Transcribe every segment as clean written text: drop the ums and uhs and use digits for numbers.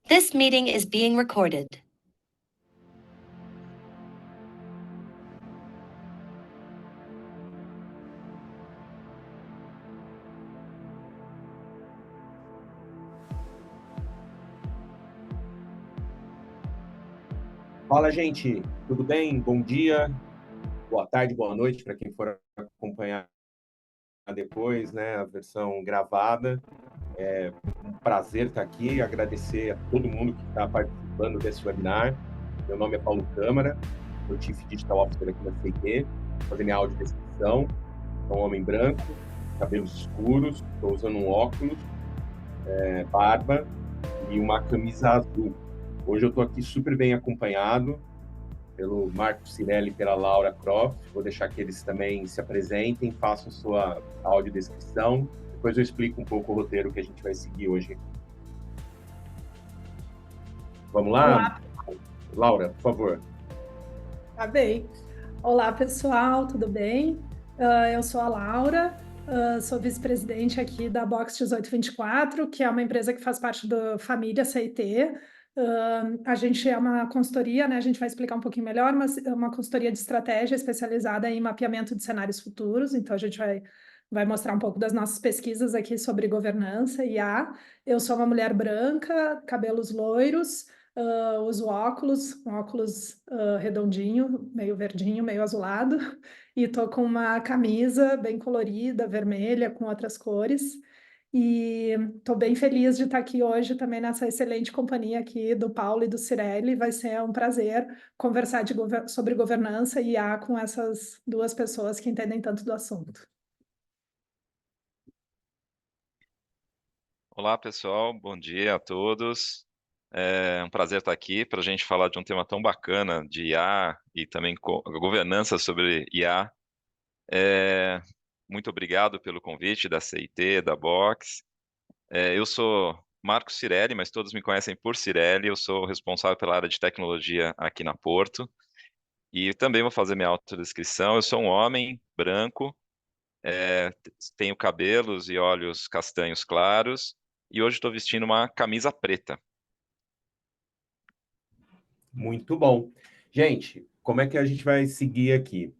This meeting is being recorded. Fala, gente, tudo bem? Bom dia, boa tarde, boa noite para quem for acompanhar depois, né, a versão gravada. É um prazer estar aqui, agradecer a todo mundo que está participando desse webinar. Meu nome é Paulo Câmara, sou Chief Digital Officer aqui na CIT, vou fazer minha audiodescrição. Sou um homem branco, cabelos escuros, estou usando um óculos, barba e uma camisa azul. Hoje eu estou aqui super bem acompanhado pelo Marco Cirelli e pela Laura Croft. Vou deixar que eles também se apresentem, façam sua audiodescrição. Depois eu explico um pouco o roteiro que a gente vai seguir hoje. Vamos lá? Olá. Laura, por favor. Tá bem. Olá, pessoal, tudo bem? Eu sou a Laura, sou vice-presidente aqui da Box 1824, que é uma empresa que faz parte da família CIT. A gente é uma consultoria, né? A gente vai explicar um pouquinho melhor, mas é uma consultoria de estratégia especializada em mapeamento de cenários futuros. Então, a gente vai mostrar um pouco das nossas pesquisas aqui sobre governança e IA. Eu sou uma mulher branca, cabelos loiros, uso óculos, um óculos redondinho, meio verdinho, meio azulado, e tô com uma camisa bem colorida, vermelha, com outras cores. E estou bem feliz de estar aqui hoje também nessa excelente companhia aqui do Paulo e do Cirelli. Vai ser um prazer conversar sobre governança e IA com essas duas pessoas que entendem tanto do assunto. Olá, pessoal. Bom dia a todos. É um prazer estar aqui para a gente falar de um tema tão bacana de IA e também governança sobre IA. Muito obrigado pelo convite da CIT, da Box. Eu sou Marco Cirelli, mas todos me conhecem por Cirelli. Eu sou responsável pela área de tecnologia aqui na Porto. E também vou fazer minha autodescrição. Eu sou um homem branco, tenho cabelos e olhos castanhos claros, e hoje estou vestindo uma camisa preta. Muito bom. Gente, como é que a gente vai seguir aqui?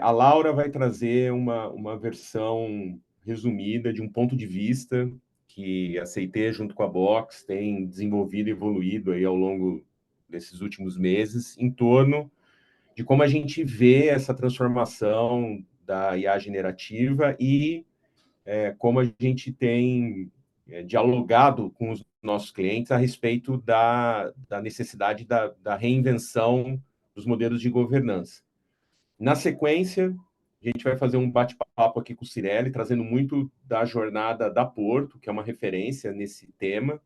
A Laura vai trazer uma versão resumida de um ponto de vista que a CIT, junto com a Box, tem desenvolvido e evoluído aí ao longo desses últimos meses, em torno de como a gente vê essa transformação da IA generativa e como a gente tem dialogado com os nossos clientes a respeito da necessidade da reinvenção dos modelos de governança. Na sequência, a gente vai fazer um bate-papo aqui com o Cirelli, trazendo muito da jornada da Porto, que é uma referência nesse tema.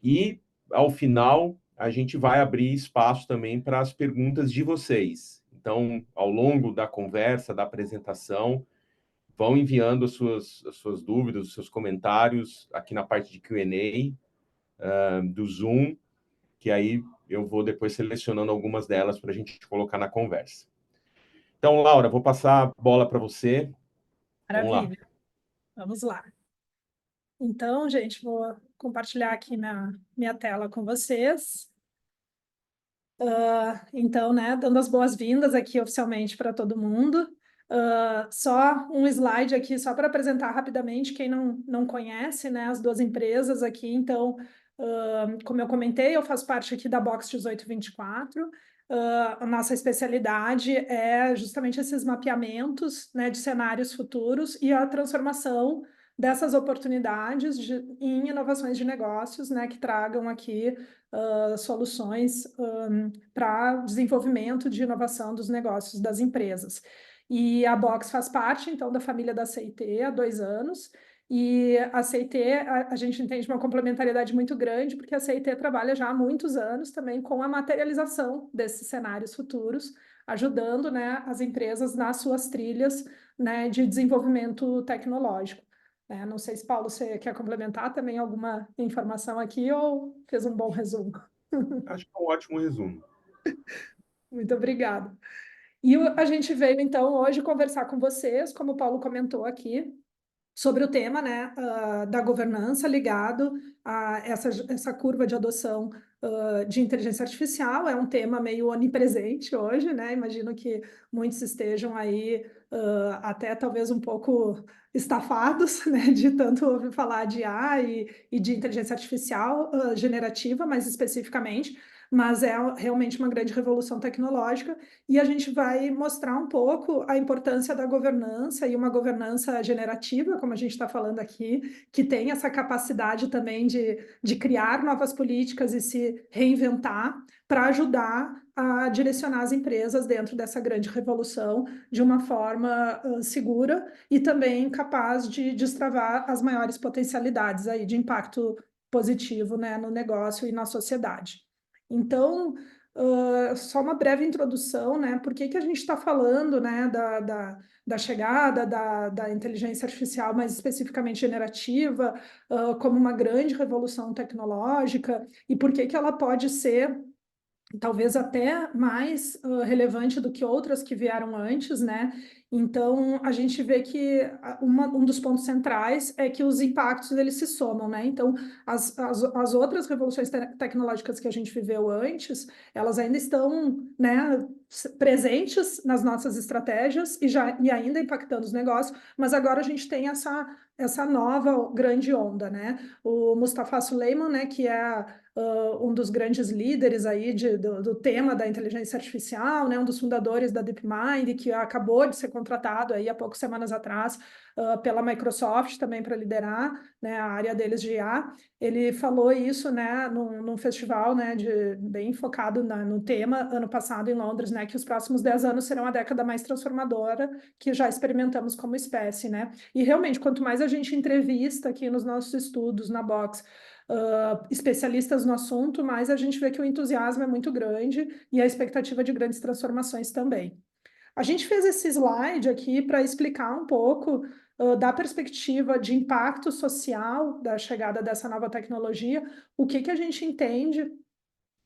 E, ao final, a gente vai abrir espaço também para as perguntas de vocês. Então, ao longo da conversa, da apresentação, vão enviando as suas dúvidas, os seus comentários aqui na parte de Q&A do Zoom, que aí eu vou depois selecionando algumas delas para a gente colocar na conversa. Então, Laura, vou passar a bola para você. Maravilha. Vamos lá. Então, gente, vou compartilhar aqui minha tela com vocês. Então, né, dando as boas-vindas aqui oficialmente para todo mundo. Só um slide aqui, só para apresentar rapidamente quem não conhece, né, as duas empresas aqui. Então, como eu comentei, eu faço parte aqui da Box 1824. A nossa especialidade é justamente esses mapeamentos, né, de cenários futuros e a transformação dessas oportunidades em inovações de negócios, né, que tragam aqui soluções para desenvolvimento de inovação dos negócios das empresas. E a Box faz parte, então, da família da CIT há 2 anos, e a CIT, a gente entende uma complementariedade muito grande, porque a CIT trabalha já há muitos anos também com a materialização desses cenários futuros, ajudando, né, as empresas nas suas trilhas, né, de desenvolvimento tecnológico. Não sei se, Paulo, você quer complementar também alguma informação aqui ou fez um bom resumo? Acho que é um ótimo resumo. Muito obrigada. E a gente veio, então, hoje conversar com vocês, como o Paulo comentou aqui, sobre o tema, né, da governança ligado a essa curva de adoção de inteligência artificial. É um tema meio onipresente hoje, né? Imagino que muitos estejam aí até talvez um pouco estafados, né, de tanto ouvir falar de IA e de inteligência artificial generativa, mais especificamente, mas é realmente uma grande revolução tecnológica, e a gente vai mostrar um pouco a importância da governança, e uma governança generativa, como a gente está falando aqui, que tem essa capacidade também de criar novas políticas e se reinventar para ajudar a direcionar as empresas dentro dessa grande revolução de uma forma segura e também capaz de destravar as maiores potencialidades aí de impacto positivo, né, no negócio e na sociedade. Então, só uma breve introdução, né? Por que a gente está falando, né, da chegada da inteligência artificial, mais especificamente generativa, como uma grande revolução tecnológica, e por que ela pode ser talvez até mais relevante do que outras que vieram antes, né? Então, a gente vê que um dos pontos centrais é que os impactos eles se somam, né? Então, as outras revoluções tecnológicas que a gente viveu antes, elas ainda estão, né, presentes nas nossas estratégias e ainda impactando os negócios, mas agora a gente tem essa nova grande onda, né? O Mustafa Suleyman, né, que é um dos grandes líderes aí do tema da inteligência artificial, né, um dos fundadores da DeepMind, que acabou de ser contratado aí há poucas semanas atrás pela Microsoft também para liderar, né, a área deles de IA. Ele falou isso, né, num festival, né, bem focado no tema ano passado em Londres, né, que os próximos 10 anos serão a década mais transformadora que já experimentamos como espécie, né? E realmente, quanto mais a gente entrevista aqui nos nossos estudos na Box especialistas no assunto, mais a gente vê que o entusiasmo é muito grande e a expectativa de grandes transformações também. A gente fez esse slide aqui para explicar um pouco da perspectiva de impacto social da chegada dessa nova tecnologia, o que a gente entende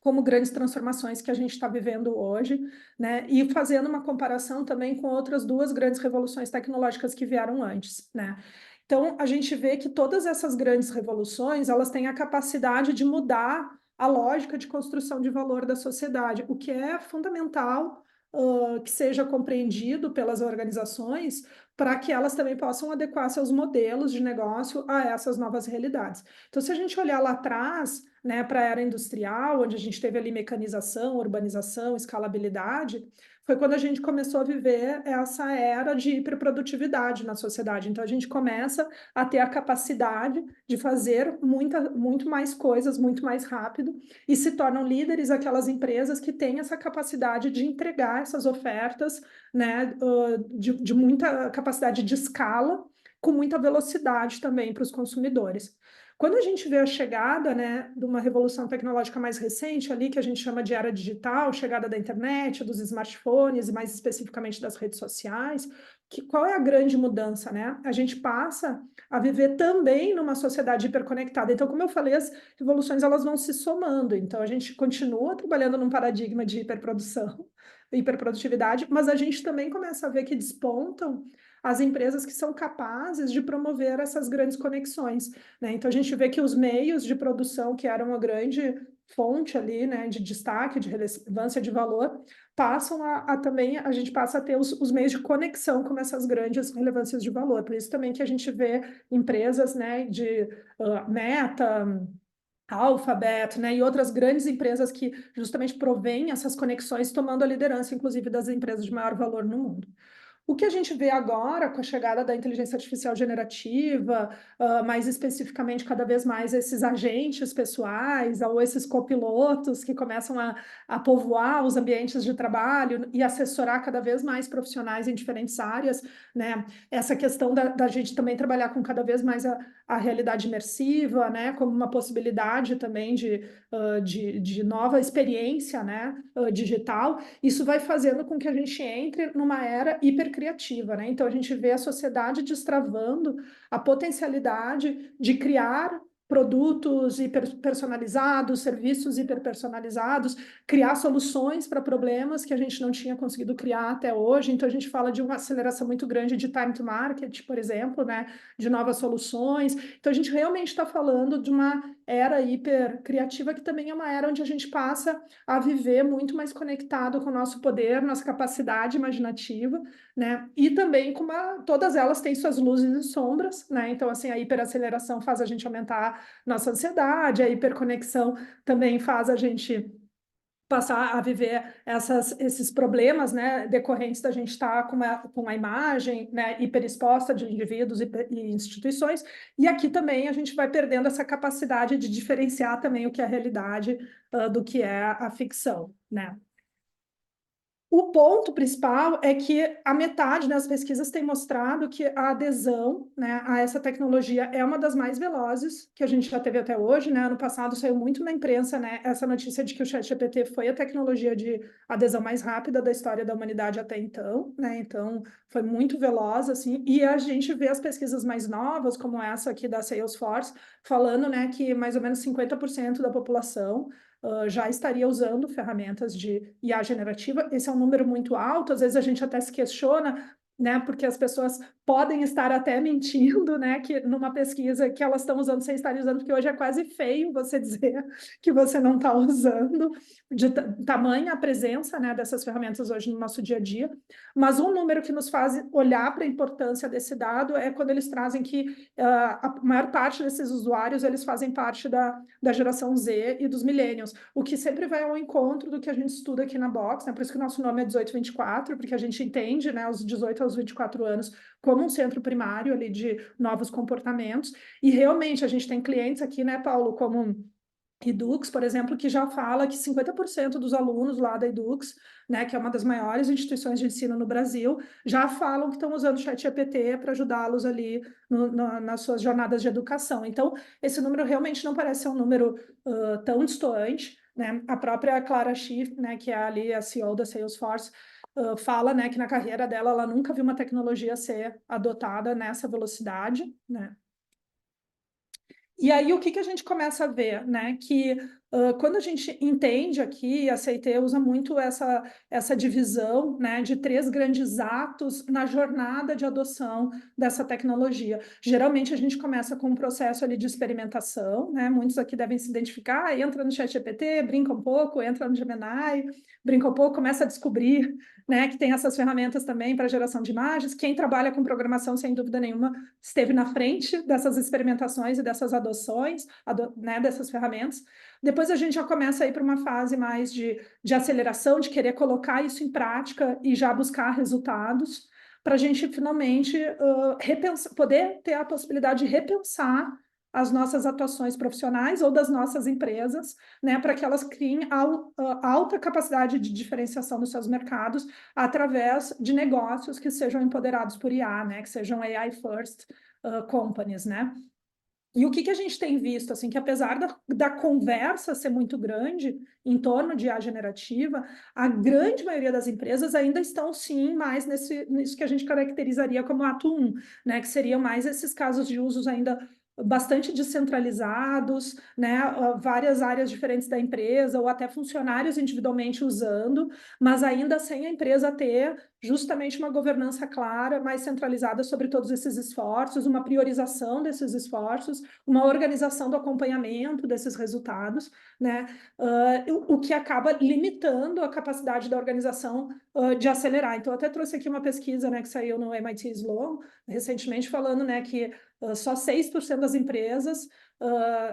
como grandes transformações que a gente está vivendo hoje, né? E fazendo uma comparação também com outras duas grandes revoluções tecnológicas que vieram antes, né? Então, a gente vê que todas essas grandes revoluções, elas têm a capacidade de mudar a lógica de construção de valor da sociedade, o que é fundamental que seja compreendido pelas organizações para que elas também possam adequar seus modelos de negócio a essas novas realidades. Então, se a gente olhar lá atrás, né, para a era industrial, onde a gente teve ali mecanização, urbanização, escalabilidade, foi quando a gente começou a viver essa era de hiperprodutividade na sociedade. Então, a gente começa a ter a capacidade de fazer muito mais coisas, muito mais rápido, e se tornam líderes aquelas empresas que têm essa capacidade de entregar essas ofertas, né, de muita capacidade de escala, com muita velocidade também para os consumidores. Quando a gente vê a chegada, né, de uma revolução tecnológica mais recente ali, que a gente chama de era digital, chegada da internet, dos smartphones, e mais especificamente das redes sociais, qual é a grande mudança, né? A gente passa a viver também numa sociedade hiperconectada. Então, como eu falei, as revoluções elas vão se somando. Então, a gente continua trabalhando num paradigma de hiperprodução, hiperprodutividade, mas a gente também começa a ver que despontam as empresas que são capazes de promover essas grandes conexões, né? Então, a gente vê que os meios de produção, que eram uma grande fonte ali, né, de destaque, de relevância de valor, passam também, a gente passa a ter os meios de conexão com essas grandes relevâncias de valor. Por isso também que a gente vê empresas, né, de Meta, Alphabet, né, e outras grandes empresas que justamente provêm essas conexões, tomando a liderança, inclusive, das empresas de maior valor no mundo. O que a gente vê agora com a chegada da inteligência artificial generativa, mais especificamente, cada vez mais esses agentes pessoais ou esses copilotos que começam a povoar os ambientes de trabalho e assessorar cada vez mais profissionais em diferentes áreas, né? Essa questão da gente também trabalhar com cada vez mais a realidade imersiva, né? Como uma possibilidade também de nova experiência, né? Digital. Isso vai fazendo com que a gente entre numa era hipercriativa, né? Então, a gente vê a sociedade destravando a potencialidade de criar produtos personalizados, serviços hiperpersonalizados, criar soluções para problemas que a gente não tinha conseguido criar até hoje. Então, a gente fala de uma aceleração muito grande de time to market, por exemplo, né, de novas soluções. Então, a gente realmente está falando de uma era hiper criativa, que também é uma era onde a gente passa a viver muito mais conectado com o nosso poder, nossa capacidade imaginativa, né? E também com todas elas têm suas luzes e sombras, né? Então, assim, a hiperaceleração faz a gente aumentar nossa ansiedade, a hiperconexão também faz a gente passar a viver esses problemas, né, decorrentes da gente estar com a imagem, né, hiperexposta de indivíduos e instituições, e aqui também a gente vai perdendo essa capacidade de diferenciar também o que é a realidade do que é a ficção, né. O ponto principal é que a metade das pesquisas tem mostrado que a adesão, né, a essa tecnologia é uma das mais velozes que a gente já teve até hoje, né? Ano passado saiu muito na imprensa, né, essa notícia de que o ChatGPT foi a tecnologia de adesão mais rápida da história da humanidade até então, né? Então foi muito veloz, assim, e a gente vê as pesquisas mais novas, como essa aqui da Salesforce, falando, né, que mais ou menos 50% da população já estaria usando ferramentas de IA generativa. Esse é um número muito alto, às vezes a gente até se questiona, né, porque as pessoas podem estar até mentindo, né, que numa pesquisa que elas estão usando sem estarem usando, porque hoje é quase feio você dizer que você não está usando, de tamanha a presença, né, dessas ferramentas hoje no nosso dia a dia. Mas um número que nos faz olhar para a importância desse dado é quando eles trazem que a maior parte desses usuários, eles fazem parte da geração Z e dos millennials, o que sempre vai ao encontro do que a gente estuda aqui na Box, né? Por isso que o nosso nome é 1824, porque a gente entende, né, os 18 aos 24 anos como um centro primário ali de novos comportamentos, e realmente a gente tem clientes aqui, né, Paulo, como Edux, por exemplo, que já fala que 50% dos alunos lá da Edux, né, que é uma das maiores instituições de ensino no Brasil, já falam que estão usando o ChatGPT para ajudá-los ali nas suas jornadas de educação. Então, esse número realmente não parece ser um número tão distante, né? A própria Clara Schiff, né, que é ali a CEO da Salesforce, fala, né, que na carreira dela ela nunca viu uma tecnologia ser adotada nessa velocidade, né? E aí, o que a gente começa a ver, né? Que quando a gente entende aqui, a CIT usa muito essa divisão, né, de 3 grandes atos na jornada de adoção dessa tecnologia. Geralmente, a gente começa com um processo ali de experimentação, né? Muitos aqui devem se identificar, entra no ChatGPT, brinca um pouco, entra no Gemini, brinca um pouco, começa a descobrir, né, que tem essas ferramentas também para geração de imagens. Quem trabalha com programação, sem dúvida nenhuma, esteve na frente dessas experimentações e dessas adoções, né, dessas ferramentas. Depois a gente já começa a ir para uma fase mais de aceleração, de querer colocar isso em prática e já buscar resultados, para a gente finalmente poder ter a possibilidade de repensar as nossas atuações profissionais ou das nossas empresas, né, para que elas criem alta capacidade de diferenciação dos seus mercados através de negócios que sejam empoderados por IA, né, que sejam AI first companies, né? E o que a gente tem visto, assim, que apesar da conversa ser muito grande em torno de IA generativa, a grande maioria das empresas ainda estão, sim, mais nisso que a gente caracterizaria como ato 1, né, que seriam mais esses casos de usos ainda bastante descentralizados, né, várias áreas diferentes da empresa, ou até funcionários individualmente usando, mas ainda sem a empresa ter justamente uma governança clara, mais centralizada sobre todos esses esforços, uma priorização desses esforços, uma organização do acompanhamento desses resultados, né, o que acaba limitando a capacidade da organização de acelerar. Então, eu até trouxe aqui uma pesquisa, né, que saiu no MIT Sloan recentemente, falando, né, que só 6% das empresas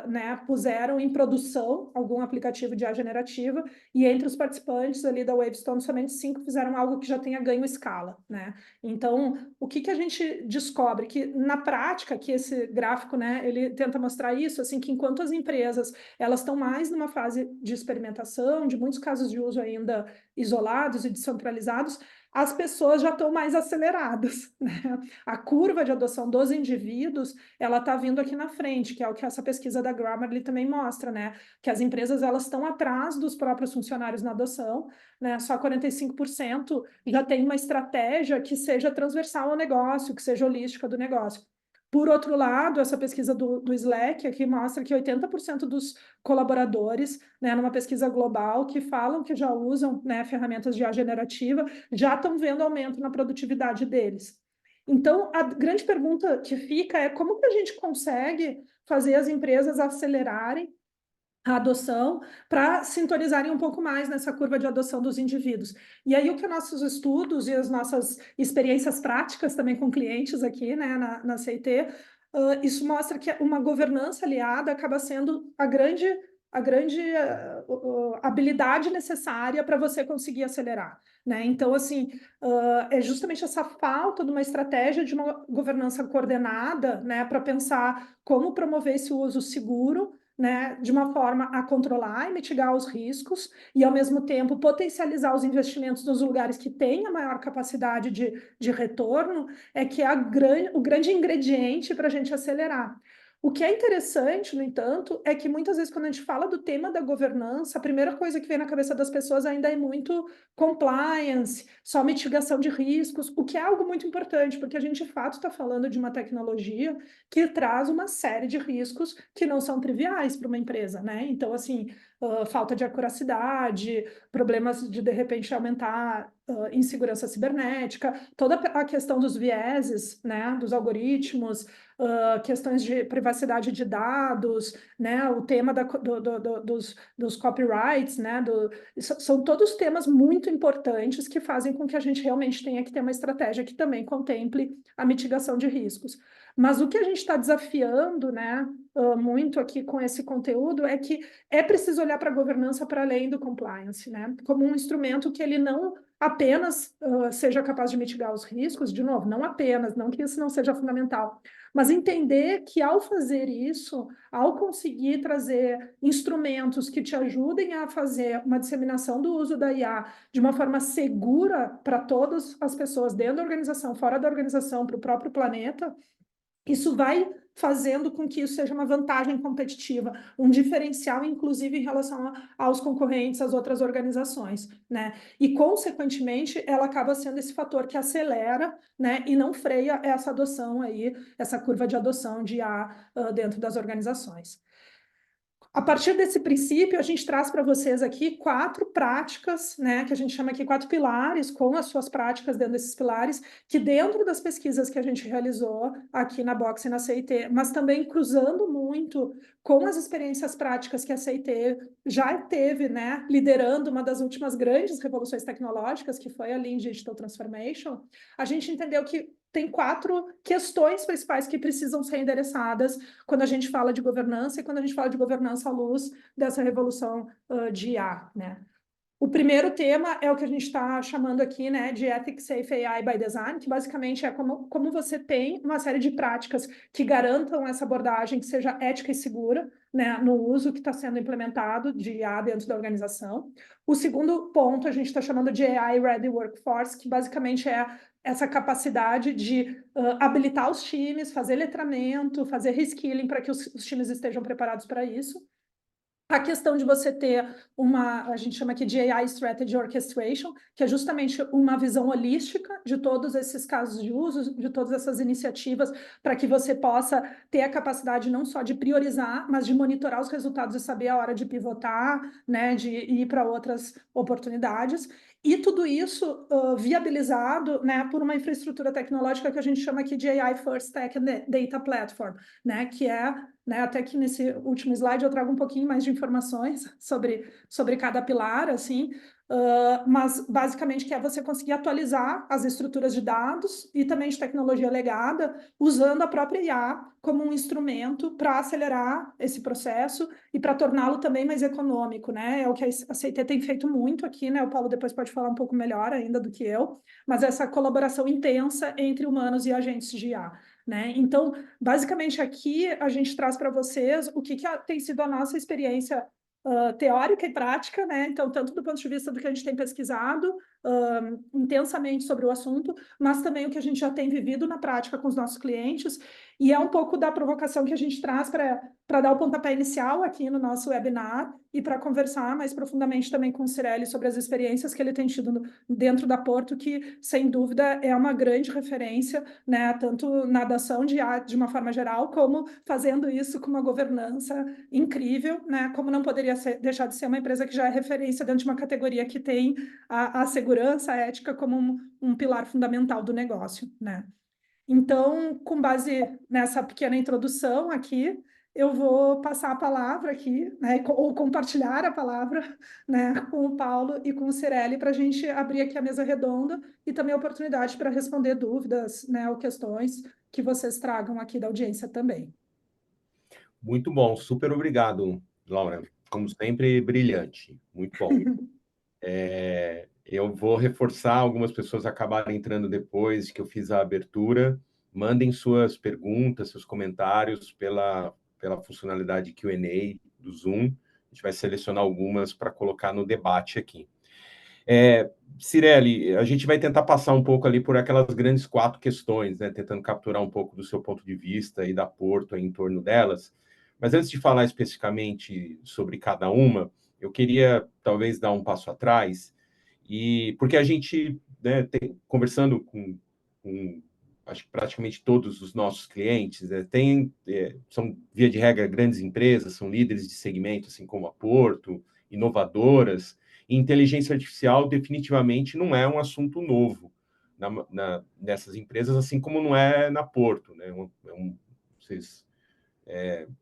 né, puseram em produção algum aplicativo de IA generativa, e entre os participantes ali da Wavestone, somente 5 fizeram algo que já tenha ganho escala, né? Então, o que a gente descobre? Que na prática, que esse gráfico, né, ele tenta mostrar isso, assim, que enquanto as empresas, elas estão mais numa fase de experimentação, de muitos casos de uso ainda isolados e descentralizados, as pessoas já estão mais aceleradas, né? A curva de adoção dos indivíduos, ela está vindo aqui na frente, que é o que essa pesquisa da Grammarly também mostra, né? Que as empresas, elas estão atrás dos próprios funcionários na adoção, né? Só 45% já tem uma estratégia que seja transversal ao negócio, que seja holística do negócio. Por outro lado, essa pesquisa do Slack aqui mostra que 80% dos colaboradores, né, numa pesquisa global, que falam que já usam, né, ferramentas de IA generativa, já estão vendo aumento na produtividade deles. Então, a grande pergunta que fica é como que a gente consegue fazer as empresas acelerarem a adoção para sintonizarem um pouco mais nessa curva de adoção dos indivíduos. E aí o que os nossos estudos e as nossas experiências práticas também com clientes aqui, né, na CIT, isso mostra que uma governança aliada acaba sendo a grande habilidade necessária para você conseguir acelerar, né? Então, assim, é justamente essa falta de uma estratégia de uma governança coordenada, né, para pensar como promover esse uso seguro, né, de uma forma a controlar e mitigar os riscos e, ao mesmo tempo, potencializar os investimentos nos lugares que têm a maior capacidade de retorno, é que é o grande ingrediente para a gente acelerar. O que é interessante, no entanto, é que muitas vezes quando a gente fala do tema da governança, a primeira coisa que vem na cabeça das pessoas ainda é muito compliance, só mitigação de riscos, o que é algo muito importante, porque a gente, de fato, está falando de uma tecnologia que traz uma série de riscos que não são triviais para uma empresa, né? Então, assim, falta de acuracidade, problemas de repente, aumentar insegurança cibernética, toda a questão dos vieses, né, dos algoritmos, questões de privacidade de dados, né, o tema dos copyrights, né, são todos temas muito importantes que fazem com que a gente realmente tenha que ter uma estratégia que também contemple a mitigação de riscos. Mas o que a gente está desafiando, né, muito aqui com esse conteúdo é que é preciso olhar para a governança para além do compliance, né, como um instrumento que ele não apenas seja capaz de mitigar os riscos, de novo, não apenas, não que isso não seja fundamental, mas entender que ao fazer isso, ao conseguir trazer instrumentos que te ajudem a fazer uma disseminação do uso da IA de uma forma segura para todas as pessoas dentro da organização, fora da organização, para o próprio planeta, isso vai fazendo com que isso seja uma vantagem competitiva, um diferencial, inclusive, em relação aos concorrentes, às outras organizações, né? E, consequentemente, ela acaba sendo esse fator que acelera, né, e não freia essa adoção aí, essa curva de adoção de IA dentro das organizações. A partir desse princípio, a gente traz para vocês aqui 4 práticas, né, que a gente chama aqui 4 pilares, com as suas práticas dentro desses pilares, que dentro das pesquisas que a gente realizou aqui na Box e na CIT, mas também cruzando muito com as experiências práticas que a CIT já teve, né, liderando uma das últimas grandes revoluções tecnológicas, que foi a Lean Digital Transformation, a gente entendeu que tem 4 questões principais que precisam ser endereçadas quando a gente fala de governança e quando a gente fala de governança à luz dessa revolução de IA, né? O primeiro tema é o que a gente está chamando aqui, né, de Ethics Safe AI by Design, que basicamente é como você tem uma série de práticas que garantam essa abordagem que seja ética e segura, né, no uso que está sendo implementado de IA dentro da organização. O segundo ponto a gente está chamando de AI Ready Workforce, que basicamente é essa capacidade de habilitar os times, fazer letramento, fazer reskilling para que os times estejam preparados para isso. A questão de você ter a gente chama aqui de AI Strategy Orchestration, que é justamente uma visão holística de todos esses casos de uso, de todas essas iniciativas, para que você possa ter a capacidade não só de priorizar, mas de monitorar os resultados e saber a hora de pivotar, né, de ir para outras oportunidades. E tudo isso viabilizado, né, por uma infraestrutura tecnológica que a gente chama aqui de AI First Tech and Data Platform, né, que é, né, até que nesse último slide eu trago um pouquinho mais de informações sobre cada pilar, assim, mas basicamente que é você conseguir atualizar as estruturas de dados e também de tecnologia legada, usando a própria IA como um instrumento para acelerar esse processo e para torná-lo também mais econômico, né? É o que a CIT tem feito muito aqui, né? O Paulo depois pode falar um pouco melhor ainda do que eu, mas essa colaboração intensa entre humanos e agentes de IA, né? Então, basicamente aqui a gente traz para vocês o que tem sido a nossa experiência teórica e prática, né? Então, tanto do ponto de vista do que a gente tem pesquisado, intensamente sobre o assunto, mas também o que a gente já tem vivido na prática com os nossos clientes, e é um pouco da provocação que a gente traz para dar o pontapé inicial aqui no nosso webinar e para conversar mais profundamente também com o Cirelli sobre as experiências que ele tem tido dentro da Porto, que, sem dúvida, é uma grande referência, né, tanto na adoção de IA de uma forma geral, como fazendo isso com uma governança incrível, né, como não poderia deixar de ser uma empresa que já é referência dentro de uma categoria que tem a segurança, a ética como um pilar fundamental do negócio, né. Então, com base nessa pequena introdução aqui, eu vou passar a palavra aqui, né, ou compartilhar a palavra, né, com o Paulo e com o Cirelli para a gente abrir aqui a mesa redonda e também a oportunidade para responder dúvidas, né, ou questões que vocês tragam aqui da audiência também. Muito bom, super obrigado, Laura. Como sempre, brilhante. Muito bom. Eu vou reforçar, algumas pessoas acabaram entrando depois que eu fiz a abertura. Mandem suas perguntas, seus comentários pela funcionalidade Q&A do Zoom. A gente vai selecionar algumas para colocar no debate aqui. Cirelli, a gente vai tentar passar um pouco ali por aquelas grandes 4 questões, né? Tentando capturar um pouco do seu ponto de vista e da Porto em torno delas. Mas antes de falar especificamente sobre cada uma, eu queria talvez dar um passo atrás, porque a gente, né, conversando com acho que praticamente todos os nossos clientes, né, são, via de regra, grandes empresas, são líderes de segmento, assim como a Porto, inovadoras, e inteligência artificial definitivamente não é um assunto novo nessas empresas, assim como não é na Porto, né? Vocês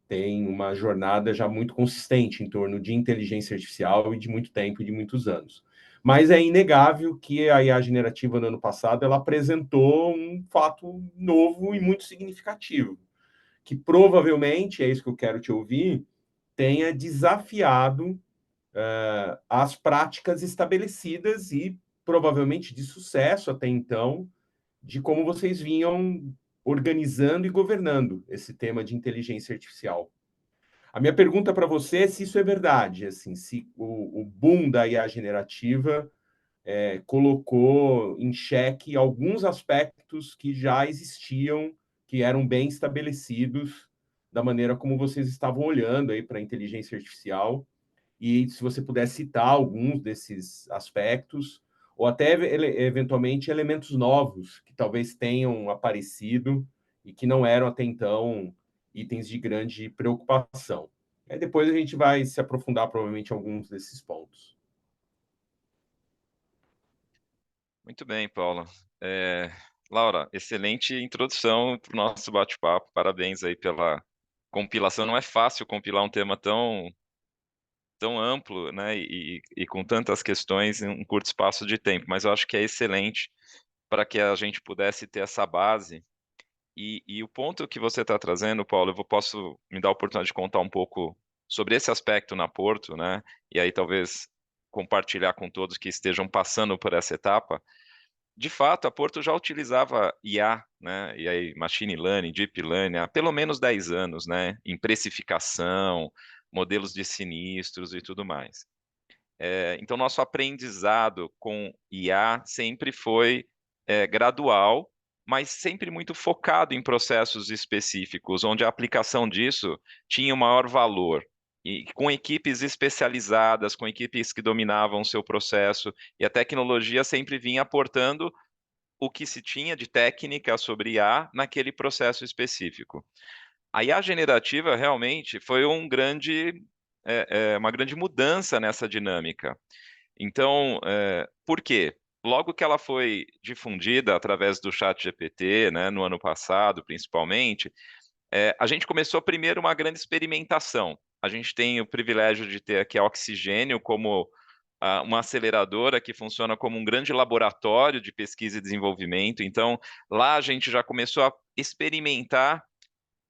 têm uma jornada já muito consistente em torno de inteligência artificial e de muito tempo e de muitos anos. Mas é inegável que a IA generativa no ano passado ela apresentou um fato novo e muito significativo, que provavelmente, é isso que eu quero te ouvir, tenha desafiado as práticas estabelecidas e provavelmente de sucesso até então, de como vocês vinham organizando e governando esse tema de inteligência artificial. A minha pergunta para você é se isso é verdade, assim, se o boom da IA generativa colocou em xeque alguns aspectos que já existiam, que eram bem estabelecidos da maneira como vocês estavam olhando aí para a inteligência artificial, e se você puder citar alguns desses aspectos, ou até eventualmente elementos novos que talvez tenham aparecido e que não eram até então itens de grande preocupação. Aí depois a gente vai se aprofundar provavelmente em alguns desses pontos. Muito bem, Paula. Laura, excelente introdução para o nosso bate-papo. Parabéns aí pela compilação. Não é fácil compilar um tema tão amplo, né, e com tantas questões em um curto espaço de tempo, mas eu acho que é excelente para que a gente pudesse ter essa base. E o ponto que você está trazendo, Paulo, posso me dar a oportunidade de contar um pouco sobre esse aspecto na Porto, né? E aí talvez compartilhar com todos que estejam passando por essa etapa. De fato, a Porto já utilizava IA, né? E aí machine learning, deep learning, há pelo menos 10 anos, né? Em precificação, modelos de sinistros e tudo mais. Então, nosso aprendizado com IA sempre foi gradual, mas sempre muito focado em processos específicos, onde a aplicação disso tinha o maior valor. E com equipes especializadas, com equipes que dominavam o seu processo, e a tecnologia sempre vinha aportando o que se tinha de técnica sobre IA naquele processo específico. A IA generativa realmente foi uma grande mudança nessa dinâmica. Então, por quê? Logo que ela foi difundida através do ChatGPT, né, no ano passado, principalmente, a gente começou primeiro uma grande experimentação. A gente tem o privilégio de ter aqui a Oxigênio como uma aceleradora que funciona como um grande laboratório de pesquisa e desenvolvimento. Então, lá a gente já começou a experimentar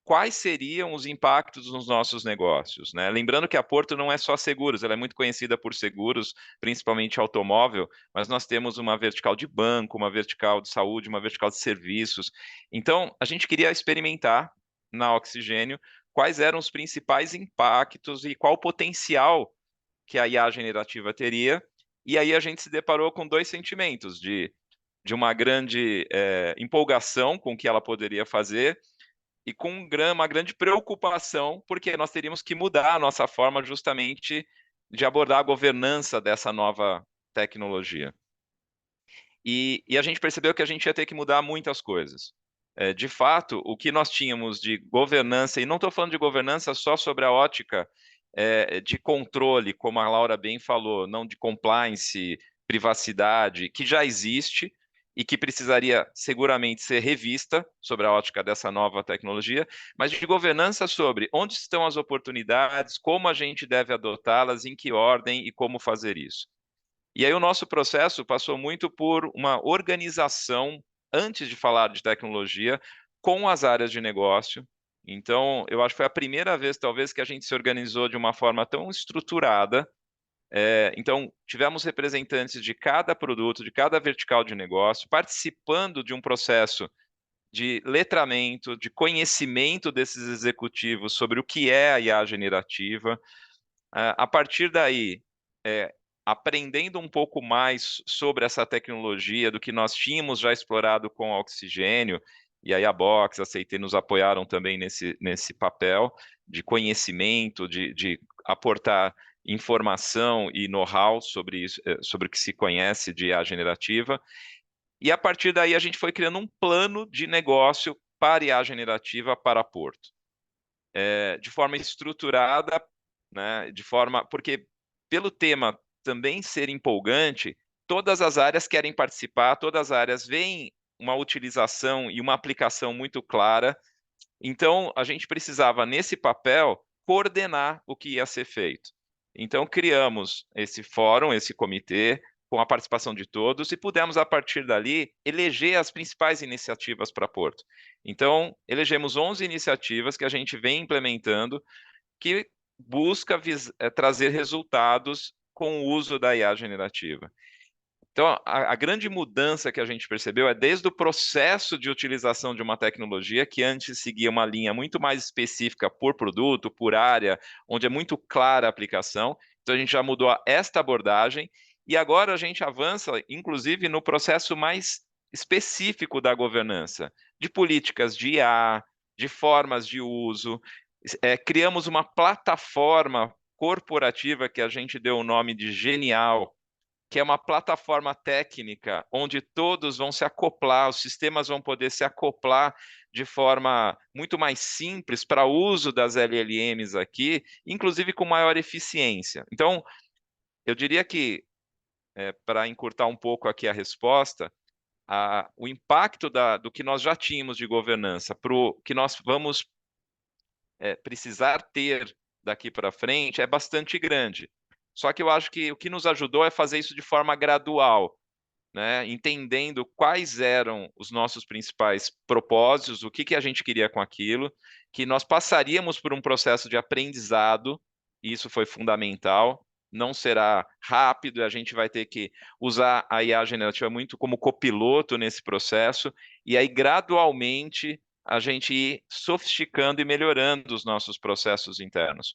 quais seriam os impactos nos nossos negócios, né? Lembrando que a Porto não é só seguros, ela é muito conhecida por seguros, principalmente automóvel, mas nós temos uma vertical de banco, uma vertical de saúde, uma vertical de serviços. Então, a gente queria experimentar na Oxigênio quais eram os principais impactos e qual o potencial que a IA generativa teria, E aí a gente se deparou com dois sentimentos, de uma grande empolgação com o que ela poderia fazer, e com uma grande preocupação, porque nós teríamos que mudar a nossa forma justamente de abordar a governança dessa nova tecnologia. E a gente percebeu que a gente ia ter que mudar muitas coisas. De fato, o que nós tínhamos de governança, e não estou falando de governança só sobre a ótica de controle, como a Laura bem falou, não de compliance, privacidade, que já existe e que precisaria seguramente ser revista sobre a ótica dessa nova tecnologia, mas de governança sobre onde estão as oportunidades, como a gente deve adotá-las, em que ordem e como fazer isso. E aí o nosso processo passou muito por uma organização, antes de falar de tecnologia, com as áreas de negócio. Então, eu acho que foi a primeira vez, talvez, que a gente se organizou de uma forma tão estruturada. Então, tivemos representantes de cada produto, de cada vertical de negócio, participando de um processo de letramento, de conhecimento desses executivos sobre o que é a IA generativa. A partir daí, aprendendo um pouco mais sobre essa tecnologia do que nós tínhamos já explorado com o Oxigênio, e aí a Box, a CIT nos apoiaram também nesse papel de conhecimento, de aportar informação e know-how sobre isso, sobre o que se conhece de IA generativa. E a partir daí a gente foi criando um plano de negócio para IA generativa para Porto, de forma estruturada, né, porque pelo tema também ser empolgante, todas as áreas querem participar, todas as áreas veem uma utilização e uma aplicação muito clara. Então, a gente precisava, nesse papel, coordenar o que ia ser feito. Então, criamos esse fórum, esse comitê, com a participação de todos, e pudemos, a partir dali, eleger as principais iniciativas para Porto. Então, elegemos 11 iniciativas que a gente vem implementando, que busca trazer resultados com o uso da IA generativa. Então, a grande mudança que a gente percebeu é desde o processo de utilização de uma tecnologia, que antes seguia uma linha muito mais específica por produto, por área, onde é muito clara a aplicação. Então, a gente já mudou esta abordagem, e agora a gente avança, inclusive, no processo mais específico da governança, de políticas de IA, de formas de uso. Criamos uma plataforma corporativa que a gente deu o nome de Genial, que é uma plataforma técnica onde todos vão se acoplar, os sistemas vão poder se acoplar de forma muito mais simples para o uso das LLMs aqui, inclusive com maior eficiência. Então, eu diria que, para encurtar um pouco aqui a resposta, o impacto do que nós já tínhamos de governança para o que nós vamos precisar ter daqui para frente é bastante grande. Só que eu acho que o que nos ajudou é fazer isso de forma gradual, né? Entendendo quais eram os nossos principais propósitos, o que a gente queria com aquilo, que nós passaríamos por um processo de aprendizado, e isso foi fundamental. Não será rápido, a gente vai ter que usar a IA generativa muito como copiloto nesse processo, e aí gradualmente a gente ir sofisticando e melhorando os nossos processos internos.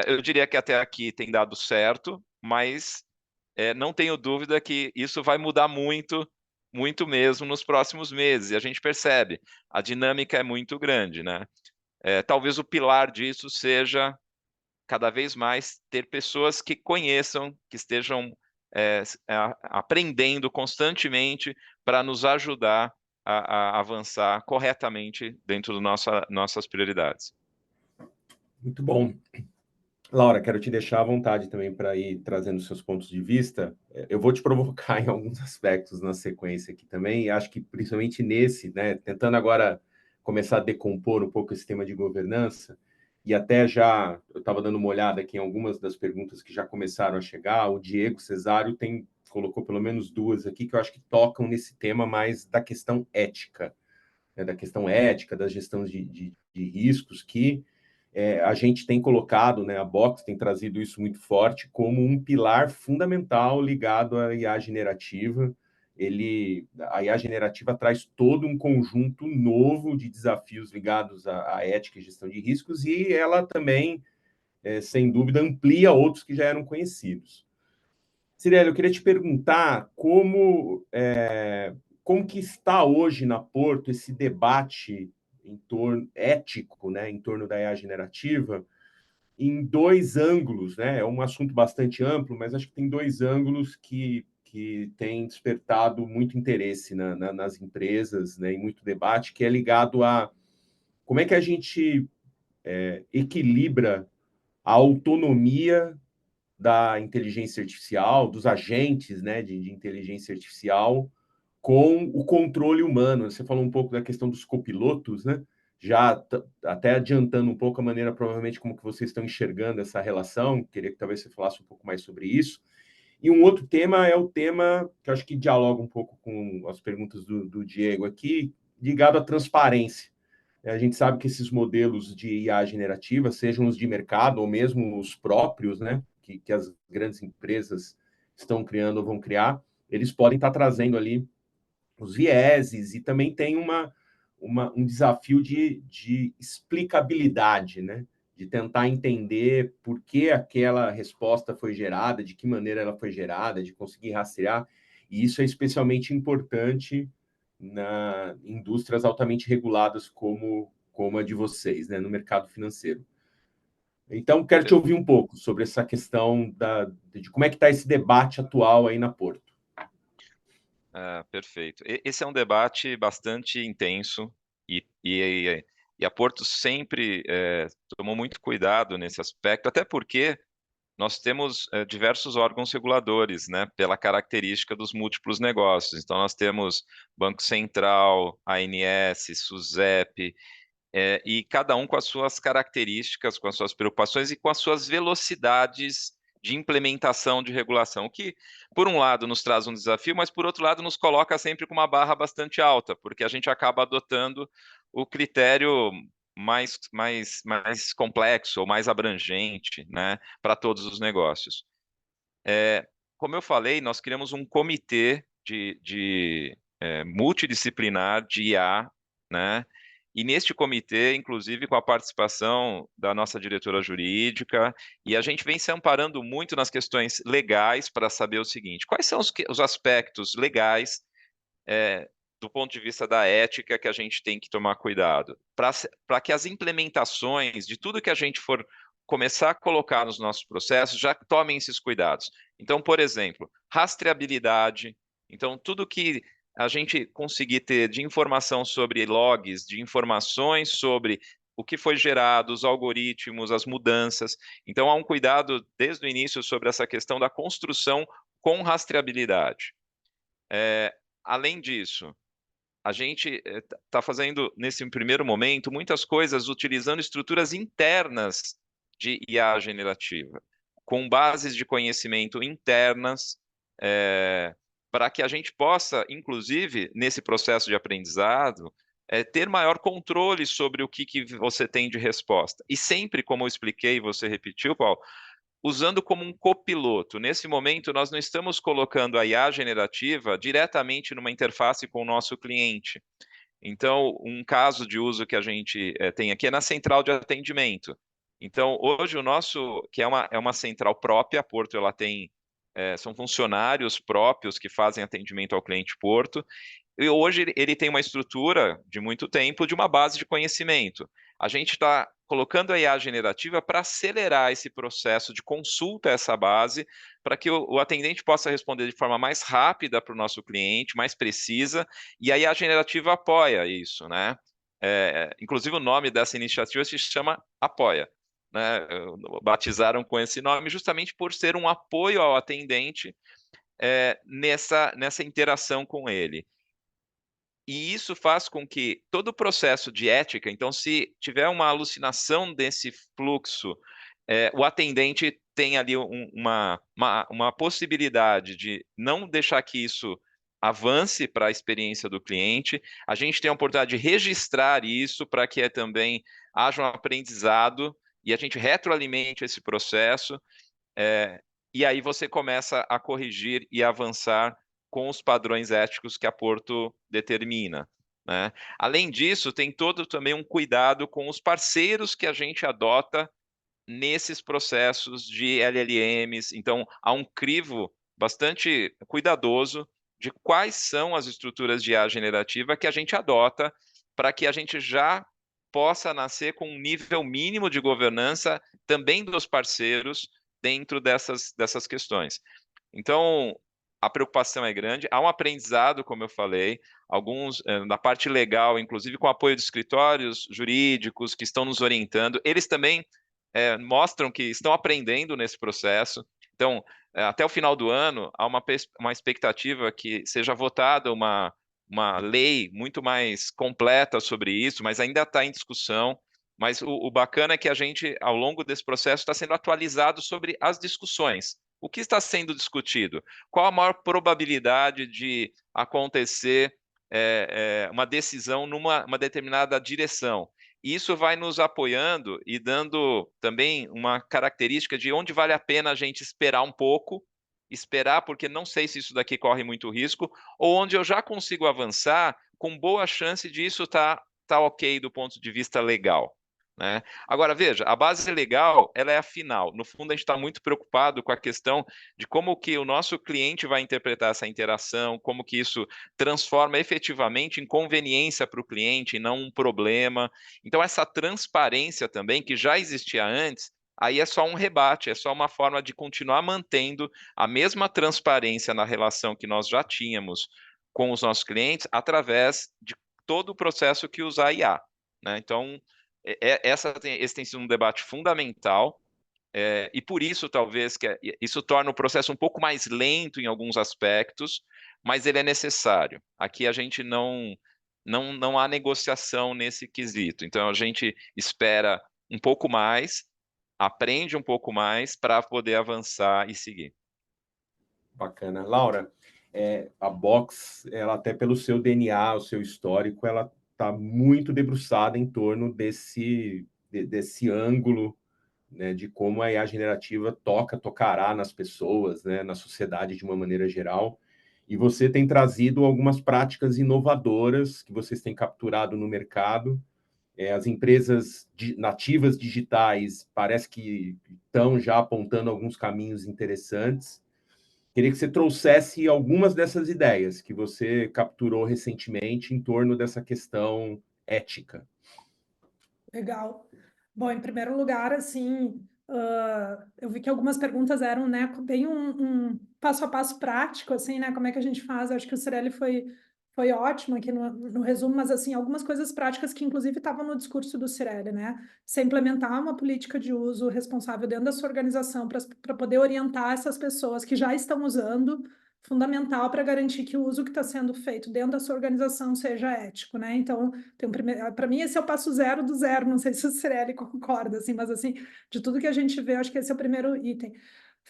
Eu diria que até aqui tem dado certo, mas não tenho dúvida que isso vai mudar muito, muito mesmo nos próximos meses. E a gente percebe, a dinâmica é muito grande, né? Talvez o pilar disso seja cada vez mais ter pessoas que conheçam, que estejam aprendendo constantemente para nos ajudar a avançar corretamente dentro das nossas prioridades. Muito bom. Laura, quero te deixar à vontade também para ir trazendo seus pontos de vista. Eu vou te provocar em alguns aspectos na sequência aqui também, e acho que principalmente nesse, né, tentando agora começar a decompor um pouco esse tema de governança, e até já, eu estava dando uma olhada aqui em algumas das perguntas que já começaram a chegar, o Diego Cesário colocou pelo menos duas aqui que eu acho que tocam nesse tema mais da questão ética, né, da questão ética, da gestão de riscos que a gente tem colocado, né, a Box tem trazido isso muito forte como um pilar fundamental ligado à IA generativa. A IA generativa traz todo um conjunto novo de desafios ligados à ética e gestão de riscos, e ela também, sem dúvida, amplia outros que já eram conhecidos. Cirela, eu queria te perguntar como que está hoje na Porto esse debate ético, né, em torno da IA generativa, em dois ângulos, né? É um assunto bastante amplo, mas acho que tem dois ângulos que têm despertado muito interesse nas empresas, né, e muito debate, que é ligado a como é que a gente equilibra a autonomia da inteligência artificial, dos agentes, né, de inteligência artificial, com o controle humano. Você falou um pouco da questão dos copilotos, né? Já até adiantando um pouco a maneira, provavelmente, como que vocês estão enxergando essa relação, queria que talvez você falasse um pouco mais sobre isso. E um outro tema é o tema que eu acho que dialoga um pouco com as perguntas do Diego aqui, ligado à transparência. A gente sabe que esses modelos de IA generativa, sejam os de mercado ou mesmo os próprios, né, que as grandes empresas estão criando ou vão criar, eles podem estar trazendo ali os vieses e também tem um desafio de explicabilidade, né? De tentar entender por que aquela resposta foi gerada, de que maneira ela foi gerada, de conseguir rastrear. E isso é especialmente importante na indústrias altamente reguladas como a de vocês, né? No mercado financeiro. Então, quero te ouvir um pouco sobre essa questão de como é que está esse debate atual aí na Porto. Perfeito. Esse é um debate bastante intenso e a Porto sempre tomou muito cuidado nesse aspecto, até porque nós temos diversos órgãos reguladores, né, pela característica dos múltiplos negócios. Então, nós temos Banco Central, ANS, SUSEP, e cada um com as suas características, com as suas preocupações e com as suas velocidades de implementação de regulação, o que, por um lado, nos traz um desafio, mas, por outro lado, nos coloca sempre com uma barra bastante alta, porque a gente acaba adotando o critério mais complexo ou mais abrangente, né, para todos os negócios. Como eu falei, nós criamos um comitê multidisciplinar de IA, né? E neste comitê, inclusive com a participação da nossa diretora jurídica, e a gente vem se amparando muito nas questões legais para saber o seguinte: quais são os aspectos legais do ponto de vista da ética que a gente tem que tomar cuidado, para que as implementações de tudo que a gente for começar a colocar nos nossos processos já tomem esses cuidados. Então, por exemplo, rastreabilidade. Então, tudo que a gente conseguir ter de informação sobre logs, de informações sobre o que foi gerado, os algoritmos, as mudanças. Então, há um cuidado desde o início sobre essa questão da construção com rastreabilidade. Além disso, a gente está fazendo, nesse primeiro momento, muitas coisas utilizando estruturas internas de IA generativa, com bases de conhecimento internas, para que a gente possa, inclusive, nesse processo de aprendizado, ter maior controle sobre o que você tem de resposta. E sempre, como eu expliquei e você repetiu, Paulo, usando como um copiloto. Nesse momento, nós não estamos colocando a IA generativa diretamente numa interface com o nosso cliente. Então, um caso de uso que a gente tem aqui é na central de atendimento. Então, hoje o nosso, que é uma central própria, a Porto ela tem, são funcionários próprios que fazem atendimento ao cliente Porto, e hoje ele tem uma estrutura de muito tempo de uma base de conhecimento. A gente está colocando a IA generativa para acelerar esse processo de consulta a essa base, para que o atendente possa responder de forma mais rápida para o nosso cliente, mais precisa, e a IA generativa apoia isso, né? Inclusive o nome dessa iniciativa se chama Apoia, né? Batizaram com esse nome justamente por ser um apoio ao atendente nessa interação com ele. E isso faz com que todo o processo de ética, então, se tiver uma alucinação desse fluxo, o atendente tem ali uma possibilidade de não deixar que isso avance para a experiência do cliente. A gente tem a oportunidade de registrar isso para que também haja um aprendizado e a gente retroalimente esse processo. E aí você começa a corrigir e avançar com os padrões éticos que a Porto determina, né? Além disso, tem todo também um cuidado com os parceiros que a gente adota nesses processos de LLMs. Então, há um crivo bastante cuidadoso de quais são as estruturas de IA generativa que a gente adota para que a gente já possa nascer com um nível mínimo de governança também dos parceiros dentro dessas questões. Então, a preocupação é grande, há um aprendizado, como eu falei, alguns na parte legal, inclusive com o apoio de escritórios jurídicos que estão nos orientando, eles também mostram que estão aprendendo nesse processo. Então, até o final do ano, há uma expectativa que seja votada uma lei muito mais completa sobre isso, mas ainda está em discussão. Mas o bacana é que a gente, ao longo desse processo, está sendo atualizado sobre as discussões. O que está sendo discutido? Qual a maior probabilidade de acontecer uma decisão numa determinada direção? Isso vai nos apoiando e dando também uma característica de onde vale a pena a gente esperar um pouco, esperar porque não sei se isso daqui corre muito risco, ou onde eu já consigo avançar com boa chance de isso tá ok do ponto de vista legal. Né? Agora, veja, a base legal, ela é a final. No fundo, a gente está muito preocupado com a questão de como que o nosso cliente vai interpretar essa interação, como que isso transforma efetivamente em conveniência para o cliente e não um problema. Então, essa transparência também, que já existia antes, aí é só um rebate, é só uma forma de continuar mantendo a mesma transparência na relação que nós já tínhamos com os nossos clientes através de todo o processo que usa a IA. Né? Então, esse tem sido um debate fundamental, e por isso, talvez, isso torna o processo um pouco mais lento em alguns aspectos, mas ele é necessário. Aqui a gente não há negociação nesse quesito. Então, a gente espera um pouco mais, aprende um pouco mais para poder avançar e seguir. Bacana. Laura, a Box, ela até pelo seu DNA, o seu histórico, ela está muito debruçada em torno desse ângulo, né, de como a IA generativa tocará nas pessoas, né, na sociedade de uma maneira geral. E você tem trazido algumas práticas inovadoras que vocês têm capturado no mercado. As empresas nativas digitais parece que estão já apontando alguns caminhos interessantes. Queria que você trouxesse algumas dessas ideias que você capturou recentemente em torno dessa questão ética. Legal. Bom, em primeiro lugar, assim, eu vi que algumas perguntas eram, né, bem um passo a passo prático, assim, né, como é que a gente faz? Eu acho que o Cirelli foi ótimo aqui no resumo, mas, assim, algumas coisas práticas que, inclusive, estavam no discurso do Cirelli, né? Você implementar uma política de uso responsável dentro da sua organização para poder orientar essas pessoas que já estão usando, fundamental para garantir que o uso que está sendo feito dentro da sua organização seja ético, né? Então, para mim, esse é o passo zero do zero. Não sei se o Cirelli concorda, assim, mas assim, de tudo que a gente vê, acho que esse é o primeiro item.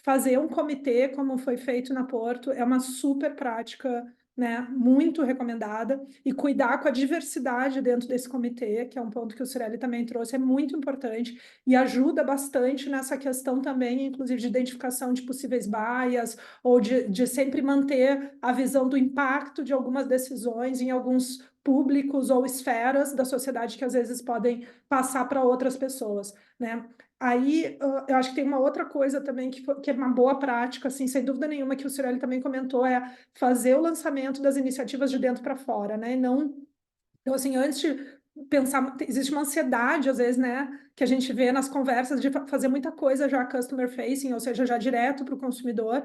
Fazer um comitê, como foi feito na Porto, é uma super prática, né? Muito recomendada. E cuidar com a diversidade dentro desse comitê, que é um ponto que o Cirelli também trouxe, é muito importante e ajuda bastante nessa questão também, inclusive, de identificação de possíveis bias ou de sempre manter a visão do impacto de algumas decisões em alguns públicos ou esferas da sociedade que às vezes podem passar para outras pessoas, né? Aí, eu acho que tem uma outra coisa também que é uma boa prática, assim, sem dúvida nenhuma, que o Cirelli também comentou, é fazer o lançamento das iniciativas de dentro para fora, né? E não... Então, assim, antes de pensar, existe uma ansiedade, às vezes, né, que a gente vê nas conversas de fazer muita coisa já customer facing, ou seja, já direto para o consumidor,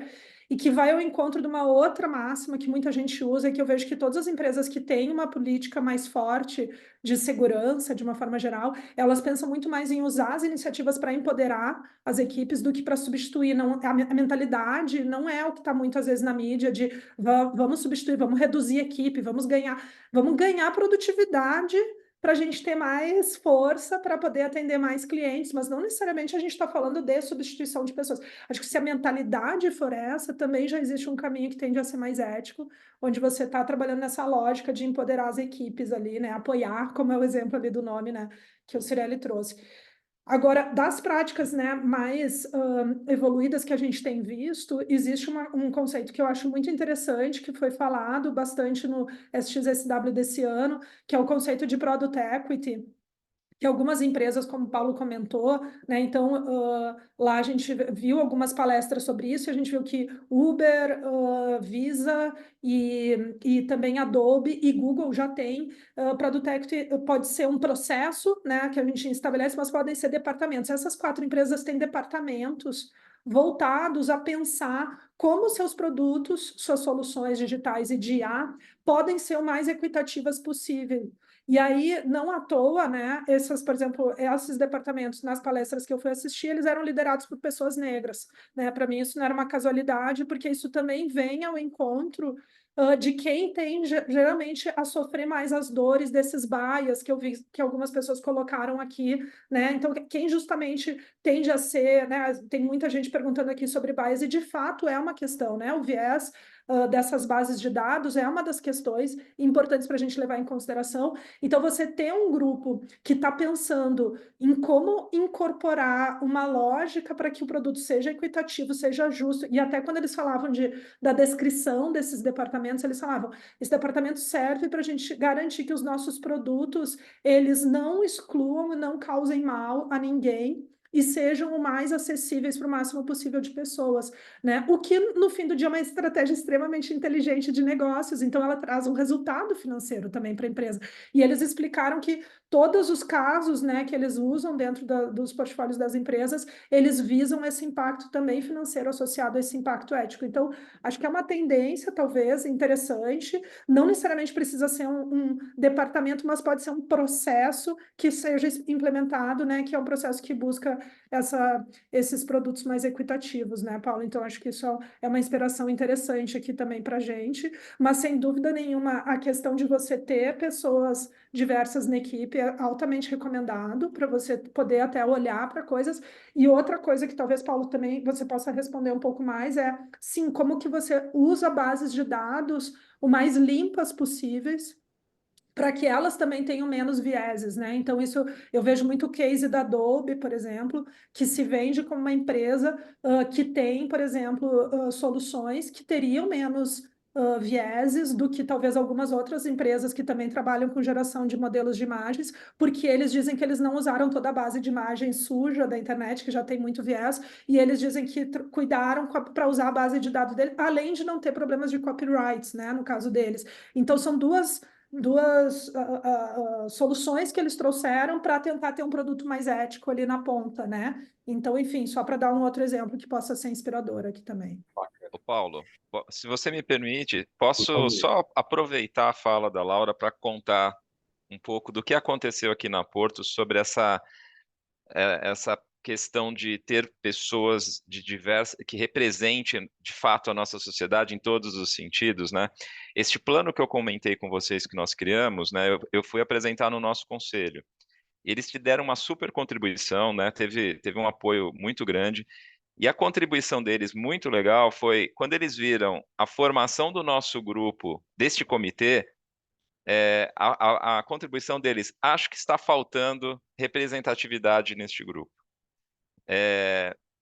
e que vai ao encontro de uma outra máxima que muita gente usa, e que eu vejo que todas as empresas que têm uma política mais forte de segurança, de uma forma geral, elas pensam muito mais em usar as iniciativas para empoderar as equipes do que para substituir. Não, a mentalidade não é o que está muito, às vezes, na mídia, de vamos substituir, vamos reduzir a equipe, vamos ganhar produtividade para a gente ter mais força para poder atender mais clientes, mas não necessariamente a gente está falando de substituição de pessoas. Acho que se a mentalidade for essa, também já existe um caminho que tende a ser mais ético, onde você está trabalhando nessa lógica de empoderar as equipes ali, né? Apoiar, como é o exemplo ali do nome, né? Que o Cirelli trouxe. Agora, das práticas, né, mais evoluídas que a gente tem visto, existe um conceito que eu acho muito interessante, que foi falado bastante no SXSW desse ano, que é o conceito de Product Equity, que algumas empresas, como o Paulo comentou, né? Então, lá a gente viu algumas palestras sobre isso, a gente viu que Uber, Visa e também Adobe e Google já tem Product Equity, pode ser um processo, né, que a gente estabelece, mas podem ser departamentos. Essas 4 empresas têm departamentos voltados a pensar como seus produtos, suas soluções digitais e de IA podem ser o mais equitativas possível. E aí, não à toa, né, por exemplo, esses departamentos, nas palestras que eu fui assistir, eles eram liderados por pessoas negras, né? Para mim, isso não era uma casualidade, porque isso também vem ao encontro de quem tem geralmente a sofrer mais as dores desses bias que eu vi que algumas pessoas colocaram aqui, né? Então, quem justamente tende a ser, né? Tem muita gente perguntando aqui sobre bias, e de fato é uma questão, né? O viés dessas bases de dados é uma das questões importantes para a gente levar em consideração. Então, você ter um grupo que está pensando em como incorporar uma lógica para que o produto seja equitativo, seja justo, e até quando eles falavam da descrição desses departamentos, eles falavam, esse departamento serve para a gente garantir que os nossos produtos, eles não excluam e não causem mal a ninguém, e sejam o mais acessíveis para o máximo possível de pessoas, né? O que, no fim do dia, é uma estratégia extremamente inteligente de negócios, então ela traz um resultado financeiro também para a empresa. E eles explicaram que todos os casos, né, que eles usam dentro dos portfólios das empresas, eles visam esse impacto também financeiro associado a esse impacto ético. Então, acho que é uma tendência, talvez, interessante, não necessariamente precisa ser um departamento, mas pode ser um processo que seja implementado, né, que é um processo que busca esses produtos mais equitativos, né, Paulo? Então, acho que isso é uma inspiração interessante aqui também para a gente, mas sem dúvida nenhuma, a questão de você ter pessoas diversas na equipe é altamente recomendado para você poder até olhar para coisas. E outra coisa que talvez, Paulo, também você possa responder um pouco mais é, sim, como que você usa bases de dados o mais limpas possíveis para que elas também tenham menos vieses, né? Então, isso eu vejo muito o case da Adobe, por exemplo, que se vende como uma empresa que tem, por exemplo, soluções que teriam menos vieses do que talvez algumas outras empresas que também trabalham com geração de modelos de imagens, porque eles dizem que eles não usaram toda a base de imagem suja da internet, que já tem muito viés, e eles dizem que cuidaram para usar a base de dados dele, além de não ter problemas de copyrights, né, no caso deles. Então, são duas soluções que eles trouxeram para tentar ter um produto mais ético ali na ponta, né? Então, enfim, só para dar um outro exemplo que possa ser inspirador aqui também. Ô, Paulo, se você me permite, Por posso favor. só aproveitar a fala da Laura para contar um pouco do que aconteceu aqui na Porto sobre essa questão de ter pessoas de diversas que representem de fato a nossa sociedade em todos os sentidos, né? Este plano que eu comentei com vocês que nós criamos, né? Eu fui apresentar no nosso conselho. Eles te deram uma super contribuição, né? Teve um apoio muito grande. E a contribuição deles muito legal foi quando eles viram a formação do nosso grupo, deste comitê, a contribuição deles, acho que está faltando representatividade neste grupo.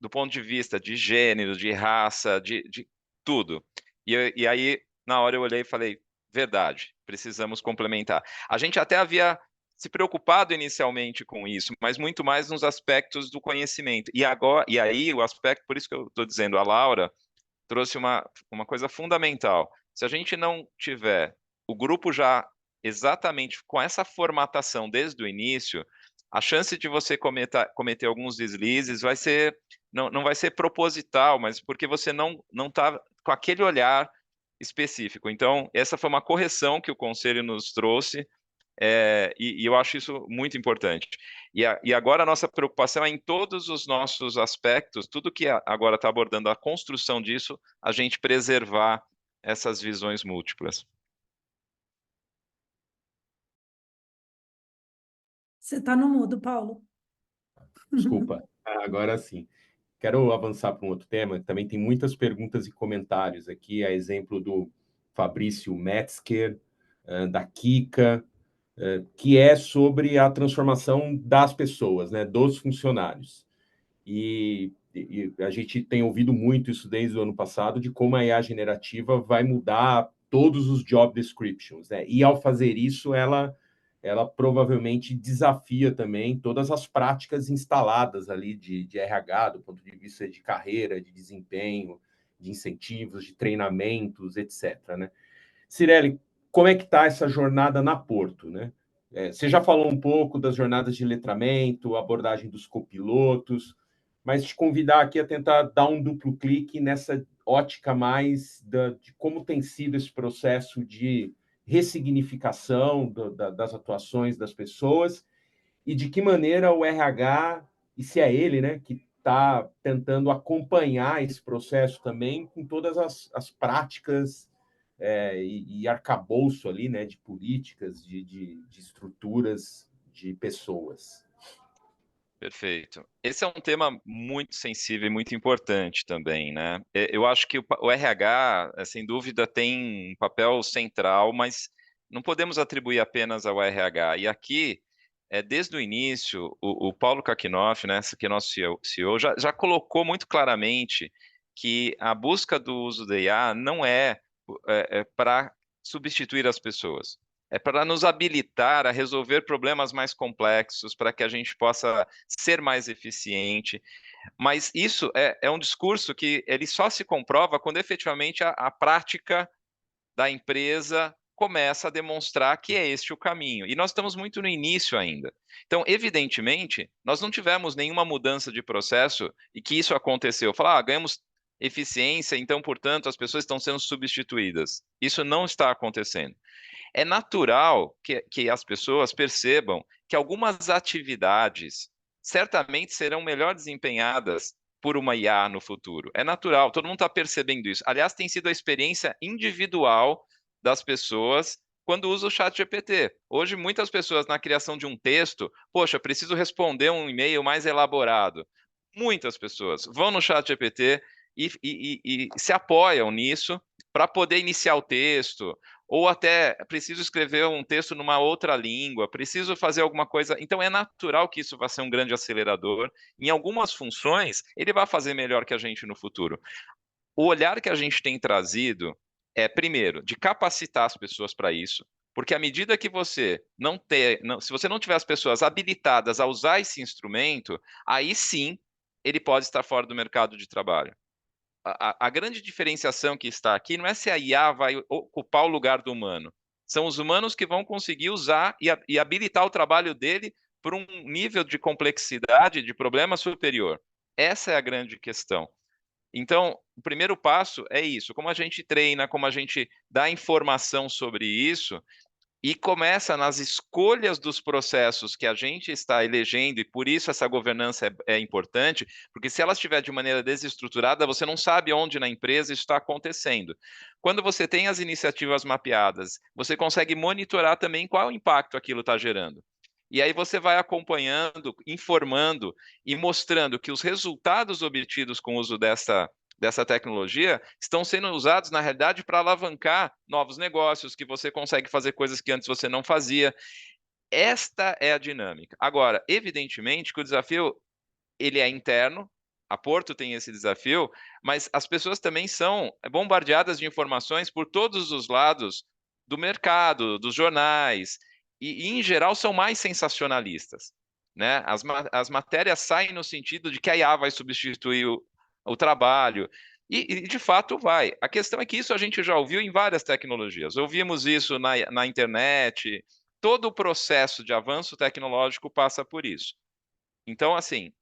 Do ponto de vista de gênero, de raça, de tudo. E aí, na hora eu olhei e falei, verdade, precisamos complementar. A gente até havia se preocupado inicialmente com isso, mas muito mais nos aspectos do conhecimento. E aí o aspecto, por isso que eu estou dizendo, a Laura trouxe uma coisa fundamental. Se a gente não tiver o grupo já exatamente com essa formatação desde o início, a chance de você cometer alguns deslizes não vai ser proposital, mas porque você não está com aquele olhar específico. Então, essa foi uma correção que o Conselho nos trouxe, e eu acho isso muito importante. E agora a nossa preocupação é em todos os nossos aspectos, tudo que agora está abordando a construção disso, a gente preservar essas visões múltiplas. Você está no mudo, Paulo. Desculpa, agora sim. Quero avançar para um outro tema. Também tem muitas perguntas e comentários aqui, a exemplo do Fabrício Metzger, da Kika, que é sobre a transformação das pessoas, né, dos funcionários. E a gente tem ouvido muito isso desde o ano passado, de como a IA generativa vai mudar todos os job descriptions, né? E ao fazer isso, ela ela provavelmente desafia também todas as práticas instaladas ali de RH, do ponto de vista de carreira, de desempenho, de incentivos, de treinamentos, etc., né? Cirelli, como é que está essa jornada na Porto, né? Você já falou um pouco das jornadas de letramento, abordagem dos copilotos, mas te convidar aqui a tentar dar um duplo clique nessa ótica mais de como tem sido esse processo de ressignificação das atuações das pessoas e de que maneira o RH, e se é ele, né, que está tentando acompanhar esse processo também com todas as práticas e arcabouço ali, né, de políticas, de estruturas, de pessoas. Perfeito. Esse é um tema muito sensível e muito importante também, né? Eu acho que o RH, sem dúvida, tem um papel central, mas não podemos atribuir apenas ao RH. E aqui, desde o início, o Paulo Kakinoff, né, que é nosso CEO, já colocou muito claramente que a busca do uso da IA não é para substituir as pessoas. É para nos habilitar a resolver problemas mais complexos, para que a gente possa ser mais eficiente. Mas isso é um discurso que ele só se comprova quando efetivamente a prática da empresa começa a demonstrar que é este o caminho. E nós estamos muito no início ainda. Então, evidentemente, nós não tivemos nenhuma mudança de processo e que isso aconteceu. Falar, ganhamos eficiência, então, portanto, as pessoas estão sendo substituídas. Isso não está acontecendo. É natural que as pessoas percebam que algumas atividades certamente serão melhor desempenhadas por uma IA no futuro. É natural, todo mundo está percebendo isso. Aliás, tem sido a experiência individual das pessoas quando usa o chat GPT. Hoje, muitas pessoas na criação de um texto, poxa, preciso responder um e-mail mais elaborado. Muitas pessoas vão no chat GPT e se apoiam nisso para poder iniciar o texto, ou até preciso escrever um texto numa outra língua, preciso fazer alguma coisa. Então, é natural que isso vá ser um grande acelerador. Em algumas funções, ele vai fazer melhor que a gente no futuro. O olhar que a gente tem trazido é, primeiro, de capacitar as pessoas para isso, porque à medida que você se você não tiver as pessoas habilitadas a usar esse instrumento, aí sim ele pode estar fora do mercado de trabalho. A grande diferenciação que está aqui não é se a IA vai ocupar o lugar do humano. São os humanos que vão conseguir usar e habilitar o trabalho dele por um nível de complexidade, de problema superior. Essa é a grande questão. Então, o primeiro passo é isso: como a gente treina, como a gente dá informação sobre isso, e começa nas escolhas dos processos que a gente está elegendo, e por isso essa governança é importante, porque se ela estiver de maneira desestruturada, você não sabe onde na empresa isso está acontecendo. Quando você tem as iniciativas mapeadas, você consegue monitorar também qual o impacto aquilo está gerando. E aí você vai acompanhando, informando e mostrando que os resultados obtidos com o uso dessa tecnologia estão sendo usados, na realidade, para alavancar novos negócios, que você consegue fazer coisas que antes você não fazia. Esta é a dinâmica. Agora, evidentemente que o desafio ele é interno, a Porto tem esse desafio, mas as pessoas também são bombardeadas de informações por todos os lados do mercado, dos jornais, e em geral são mais sensacionalistas. Né? As matérias saem no sentido de que a IA vai substituir o trabalho, e de fato vai. A questão é que isso a gente já ouviu em várias tecnologias. Ouvimos isso na internet, todo o processo de avanço tecnológico passa por isso. Então, assim,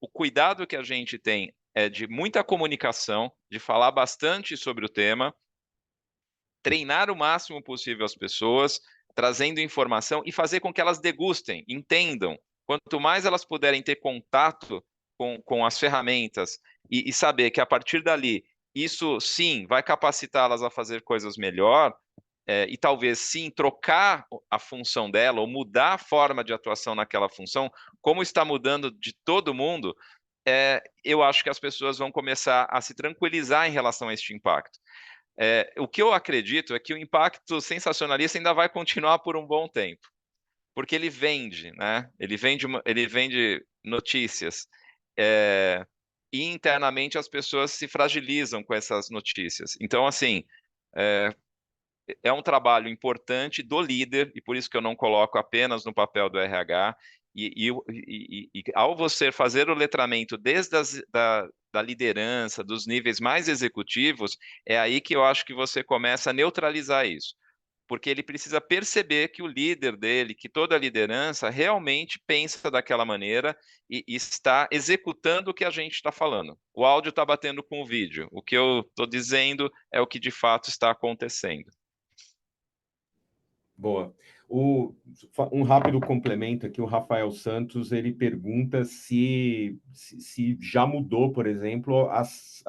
o cuidado que a gente tem é de muita comunicação, de falar bastante sobre o tema, treinar o máximo possível as pessoas, trazendo informação e fazer com que elas degustem, entendam. Quanto mais elas puderem ter contato com as ferramentas e saber que a partir dali, isso sim vai capacitá-las a fazer coisas melhor, e talvez sim trocar a função dela ou mudar a forma de atuação naquela função, como está mudando de todo mundo, eu acho que as pessoas vão começar a se tranquilizar em relação a este impacto. O que eu acredito é que o impacto sensacionalista ainda vai continuar por um bom tempo, porque ele vende, né? Ele vende notícias. E internamente as pessoas se fragilizam com essas notícias. Então, assim, é um trabalho importante do líder, e por isso que eu não coloco apenas no papel do RH, e ao você fazer o letramento desde da liderança, dos níveis mais executivos, é aí que eu acho que você começa a neutralizar isso. Porque ele precisa perceber que o líder dele, que toda a liderança realmente pensa daquela maneira e está executando o que a gente está falando. O áudio está batendo com o vídeo. O que eu estou dizendo é o que de fato está acontecendo. Boa. Um rápido complemento aqui, o Rafael Santos, ele pergunta se já mudou, por exemplo, as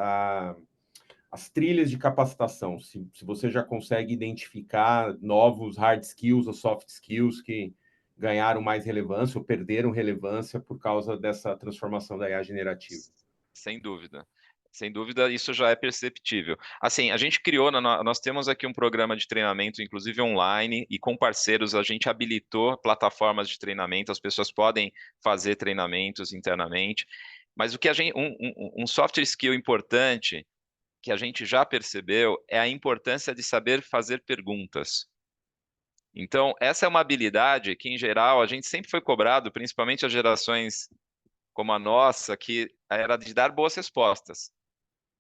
trilhas de capacitação, se você já consegue identificar novos hard skills ou soft skills que ganharam mais relevância ou perderam relevância por causa dessa transformação da IA generativa. Sem dúvida. Sem dúvida, isso já é perceptível. Assim, a gente criou, nós temos aqui um programa de treinamento, inclusive online, e com parceiros a gente habilitou plataformas de treinamento, as pessoas podem fazer treinamentos internamente, mas o que um soft skill importante que a gente já percebeu é a importância de saber fazer perguntas. Então, essa é uma habilidade que, em geral, a gente sempre foi cobrado, principalmente as gerações como a nossa, que era de dar boas respostas.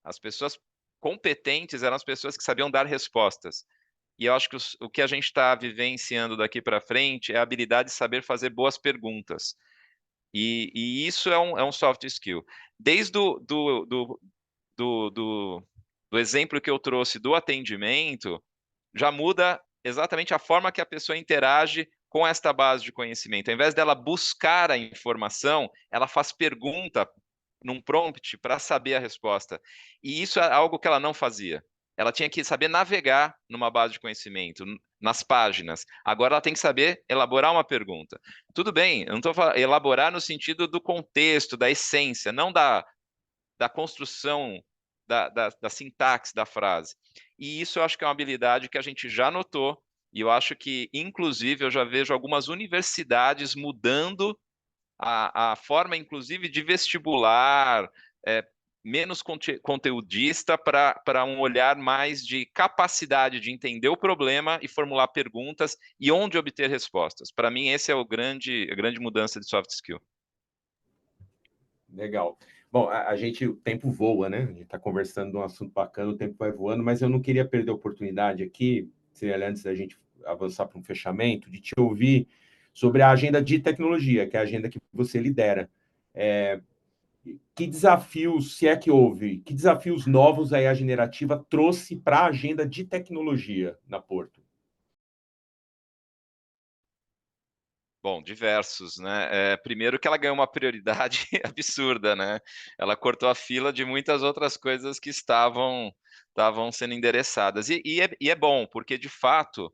As pessoas competentes eram as pessoas que sabiam dar respostas. E eu acho que o que a gente está vivenciando daqui para frente é a habilidade de saber fazer boas perguntas. E isso é um soft skill. Desde do exemplo que eu trouxe do atendimento, já muda exatamente a forma que a pessoa interage com esta base de conhecimento. Ao invés dela buscar a informação, ela faz pergunta num prompt para saber a resposta. E isso é algo que ela não fazia. Ela tinha que saber navegar numa base de conhecimento, nas páginas. Agora ela tem que saber elaborar uma pergunta. Tudo bem, eu não estou falando elaborar no sentido do contexto, da essência, não da construção, da sintaxe da frase. E isso eu acho que é uma habilidade que a gente já notou, e eu acho que, inclusive, eu já vejo algumas universidades mudando a forma, inclusive, de vestibular, menos conteudista para um olhar mais de capacidade de entender o problema e formular perguntas e onde obter respostas. Para mim, esse é a grande mudança de soft skill. Legal. Bom, o tempo voa, né? A gente está conversando de um assunto bacana, o tempo vai voando, mas eu não queria perder a oportunidade aqui, seria antes da gente avançar para um fechamento, de te ouvir sobre a agenda de tecnologia, que é a agenda que você lidera. Que desafios, se é que houve, que desafios novos a IA generativa trouxe para a agenda de tecnologia na Porto? Bom, diversos, né? Primeiro que ela ganhou uma prioridade absurda, né? Ela cortou a fila de muitas outras coisas que estavam sendo endereçadas. E é bom, porque de fato,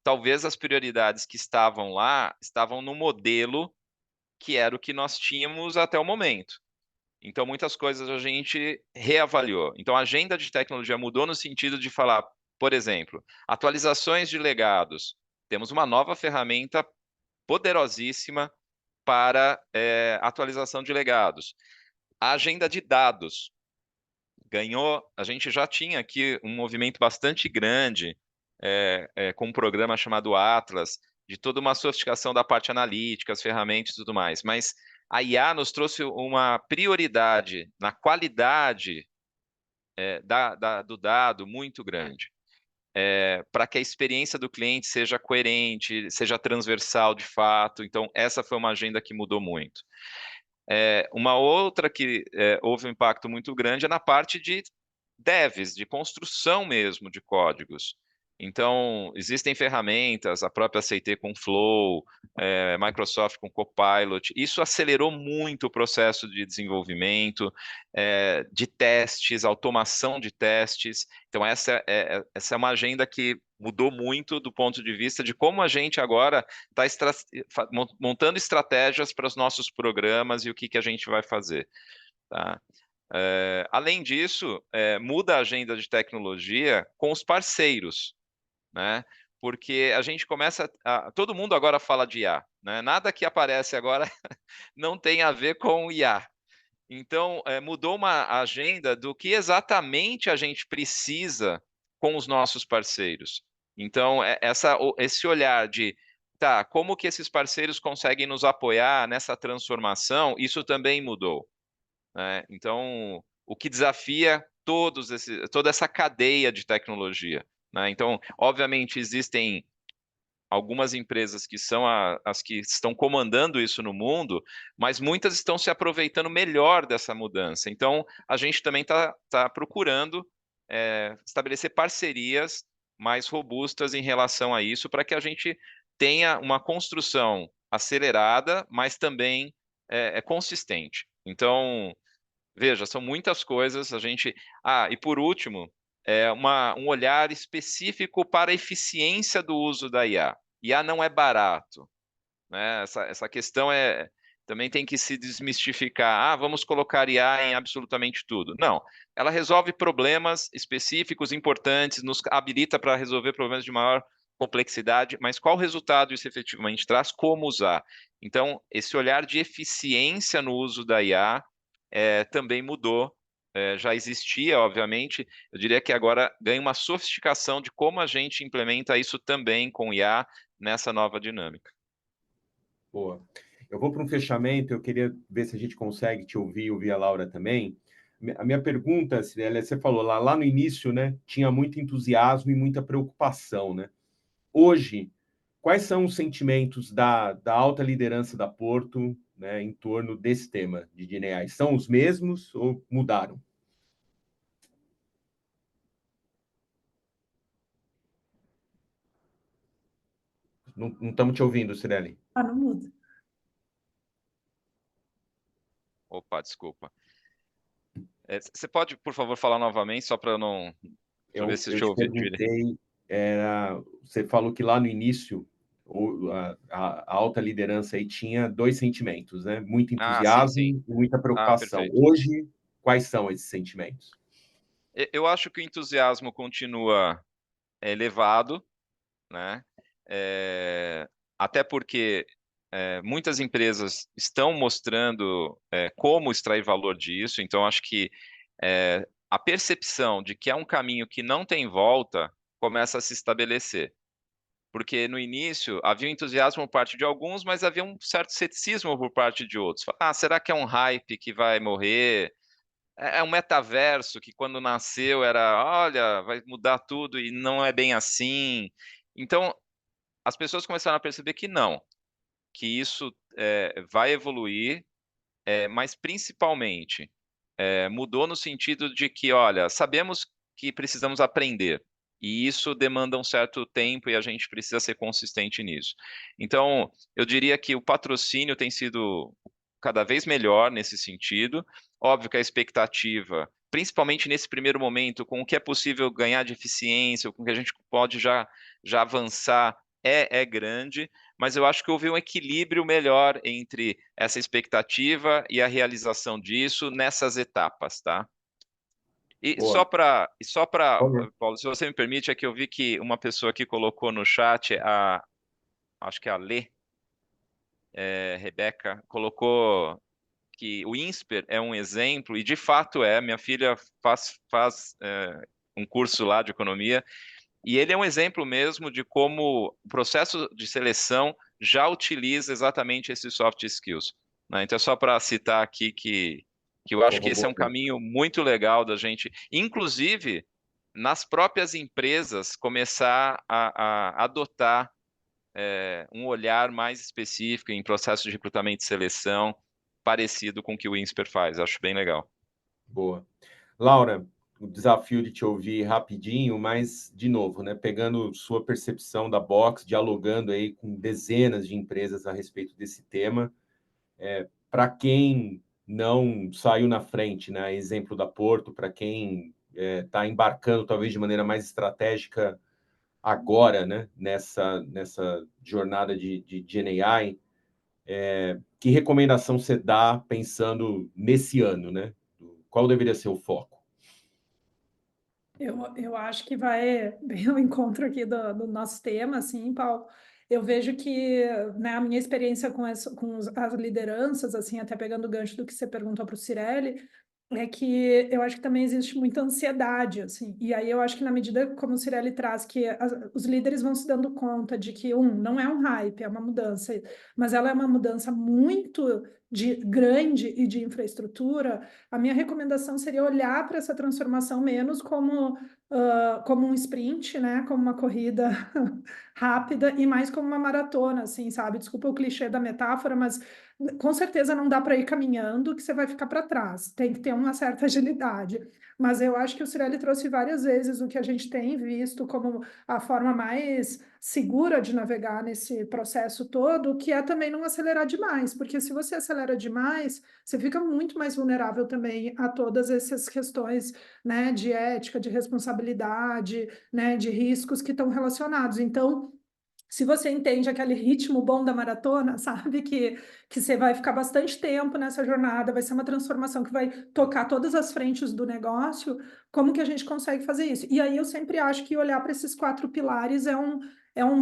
talvez as prioridades que estavam lá estavam no modelo que era o que nós tínhamos até o momento. Então, muitas coisas a gente reavaliou. Então, a agenda de tecnologia mudou no sentido de falar, por exemplo, atualizações de legados. Temos uma nova ferramenta poderosíssima para atualização de legados. A agenda de dados ganhou, a gente já tinha aqui um movimento bastante grande com um programa chamado Atlas, de toda uma sofisticação da parte analítica, as ferramentas e tudo mais, mas a IA nos trouxe uma prioridade na qualidade do dado muito grande. Para que a experiência do cliente seja coerente, seja transversal de fato. Então, essa foi uma agenda que mudou muito. Uma outra que houve um impacto muito grande é na parte de devs, de construção mesmo de códigos. Então, existem ferramentas, a própria CT com Flow, Microsoft com Copilot. Isso acelerou muito o processo de desenvolvimento, de testes, automação de testes. Então, essa é uma agenda que mudou muito do ponto de vista de como a gente agora está montando estratégias para os nossos programas e o que a gente vai fazer. Tá? Além disso, muda a agenda de tecnologia com os parceiros, né? Porque a gente começa todo mundo agora fala de IA, né? Nada que aparece agora não tem a ver com IA. Então, mudou uma agenda do que exatamente a gente precisa com os nossos parceiros. Então, esse olhar de, tá, como que esses parceiros conseguem nos apoiar nessa transformação, isso também mudou, né? Então, o que desafia toda essa cadeia de tecnologia, né? Então, obviamente, existem algumas empresas que são as que estão comandando isso no mundo, mas muitas estão se aproveitando melhor dessa mudança. Então, a gente também está procurando estabelecer parcerias mais robustas em relação a isso, para que a gente tenha uma construção acelerada, mas também consistente. Então, veja, são muitas coisas. E por último, um olhar específico para a eficiência do uso da IA. IA não é barato, né? Essa questão também tem que se desmistificar. Vamos colocar IA em absolutamente tudo. Não, ela resolve problemas específicos, importantes, nos habilita para resolver problemas de maior complexidade, mas qual resultado isso efetivamente traz? Como usar? Então, esse olhar de eficiência no uso da IA também mudou. Já existia, obviamente, eu diria que agora ganha uma sofisticação de como a gente implementa isso também com IA nessa nova dinâmica. Boa. Eu vou para um fechamento, eu queria ver se a gente consegue te ouvir a Laura também. A minha pergunta, Cirela, você falou lá no início, né, tinha muito entusiasmo e muita preocupação, né? Hoje, quais são os sentimentos da alta liderança da Porto, né, em torno desse tema de GenAI? São os mesmos ou mudaram? Não estamos te ouvindo, Cirele. Não muda. Opa, desculpa. Você pode, por favor, falar novamente, só para eu não... Deixa eu ver se eu te te ouvi direito. perguntei, você falou que lá no início a alta liderança aí tinha dois sentimentos, né? Muito Sim, entusiasmo sim. e muita preocupação. Perfeito. Hoje, quais são esses sentimentos? Eu acho que o entusiasmo continua elevado, né? Até porque muitas empresas estão mostrando como extrair valor disso, então acho que a percepção de que é um caminho que não tem volta começa a se estabelecer. Porque no início havia um entusiasmo por parte de alguns, mas havia um certo ceticismo por parte de outros. Será que é um hype que vai morrer? É um metaverso que quando nasceu era, olha, vai mudar tudo e não é bem assim. Então, as pessoas começaram a perceber que não, que isso vai evoluir, mas principalmente mudou no sentido de que, olha, sabemos que precisamos aprender, e isso demanda um certo tempo e a gente precisa ser consistente nisso. Então, eu diria que o patrocínio tem sido cada vez melhor nesse sentido. Óbvio que a expectativa, principalmente nesse primeiro momento, com o que é possível ganhar de eficiência, com o que a gente pode já avançar, é grande, mas eu acho que houve um equilíbrio melhor entre essa expectativa e a realização disso nessas etapas, tá? E Boa. só para, Por favor. Paulo, se você me permite, é que eu vi que uma pessoa aqui colocou no chat, acho que é a Lê, Rebeca, colocou que o INSPER é um exemplo, e de fato minha filha faz um curso lá de economia, e ele é um exemplo mesmo de como o processo de seleção já utiliza exatamente esses soft skills, né? Então, é só para citar aqui que eu acho que esse é um caminho muito legal da gente, inclusive nas próprias empresas, começar a adotar um olhar mais específico em processo de recrutamento e seleção, parecido com o que o INSPER faz. Acho bem legal. Boa. Laura, o desafio de te ouvir rapidinho, mas, de novo, né, pegando sua percepção da Box, dialogando aí com dezenas de empresas a respeito desse tema, para quem não saiu na frente, né, exemplo da Porto, para quem está embarcando talvez de maneira mais estratégica agora, né, nessa jornada de GenAI, que recomendação você dá pensando nesse ano, né? Qual deveria ser o foco? Eu acho que vai bem ao encontro aqui do nosso tema, assim, Paulo. Eu vejo que, né, a minha experiência com as lideranças, assim, até pegando o gancho do que você perguntou para o Cirelli, é que eu acho que também existe muita ansiedade, assim, e aí eu acho que na medida como o Cirelli traz que os líderes vão se dando conta de que, não é um hype, é uma mudança, mas ela é uma mudança muito grande e de infraestrutura, a minha recomendação seria olhar para essa transformação menos como um sprint, né, como uma corrida rápida e mais como uma maratona, assim, sabe? Desculpa o clichê da metáfora, mas com certeza não dá para ir caminhando que você vai ficar para trás. Tem que ter uma certa agilidade. Mas eu acho que o Cirelli trouxe várias vezes o que a gente tem visto como a forma mais segura de navegar nesse processo todo, que é também não acelerar demais, porque se você acelera demais, você fica muito mais vulnerável também a todas essas questões, né, de ética, de responsabilidade, né, de riscos que estão relacionados. Então, se você entende aquele ritmo bom da maratona, sabe que você vai ficar bastante tempo nessa jornada, vai ser uma transformação que vai tocar todas as frentes do negócio, como que a gente consegue fazer isso? E aí eu sempre acho que olhar para esses 4 pilares é um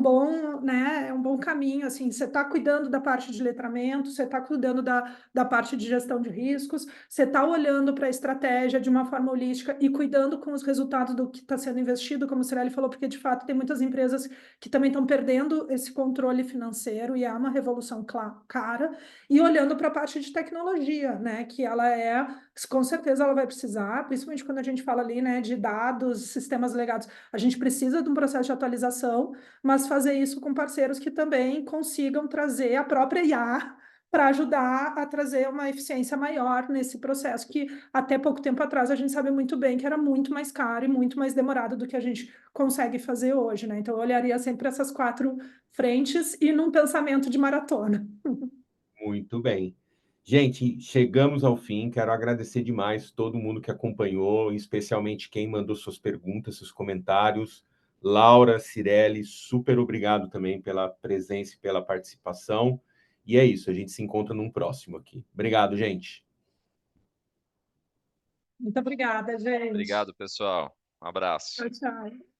bom, né, é um bom caminho, assim, você está cuidando da parte de letramento, você está cuidando da parte de gestão de riscos, você está olhando para a estratégia de uma forma holística e cuidando com os resultados do que está sendo investido, como o Cirelli falou, porque de fato tem muitas empresas que também estão perdendo esse controle financeiro e há uma revolução cara, e olhando para a parte de tecnologia, né, que ela com certeza ela vai precisar, principalmente quando a gente fala ali, né, de dados, sistemas legados, a gente precisa de um processo de atualização, mas fazer isso com parceiros que também consigam trazer a própria IA para ajudar a trazer uma eficiência maior nesse processo que até pouco tempo atrás a gente sabe muito bem que era muito mais caro e muito mais demorado do que a gente consegue fazer hoje, né? Então eu olharia sempre essas 4 frentes e num pensamento de maratona. Muito bem. Gente, chegamos ao fim. Quero agradecer demais todo mundo que acompanhou, especialmente quem mandou suas perguntas, seus comentários. Laura, Cirelli, super obrigado também pela presença e pela participação. E é isso, a gente se encontra num próximo aqui. Obrigado, gente. Muito obrigada, gente. Obrigado, pessoal. Um abraço. Tchau, tchau.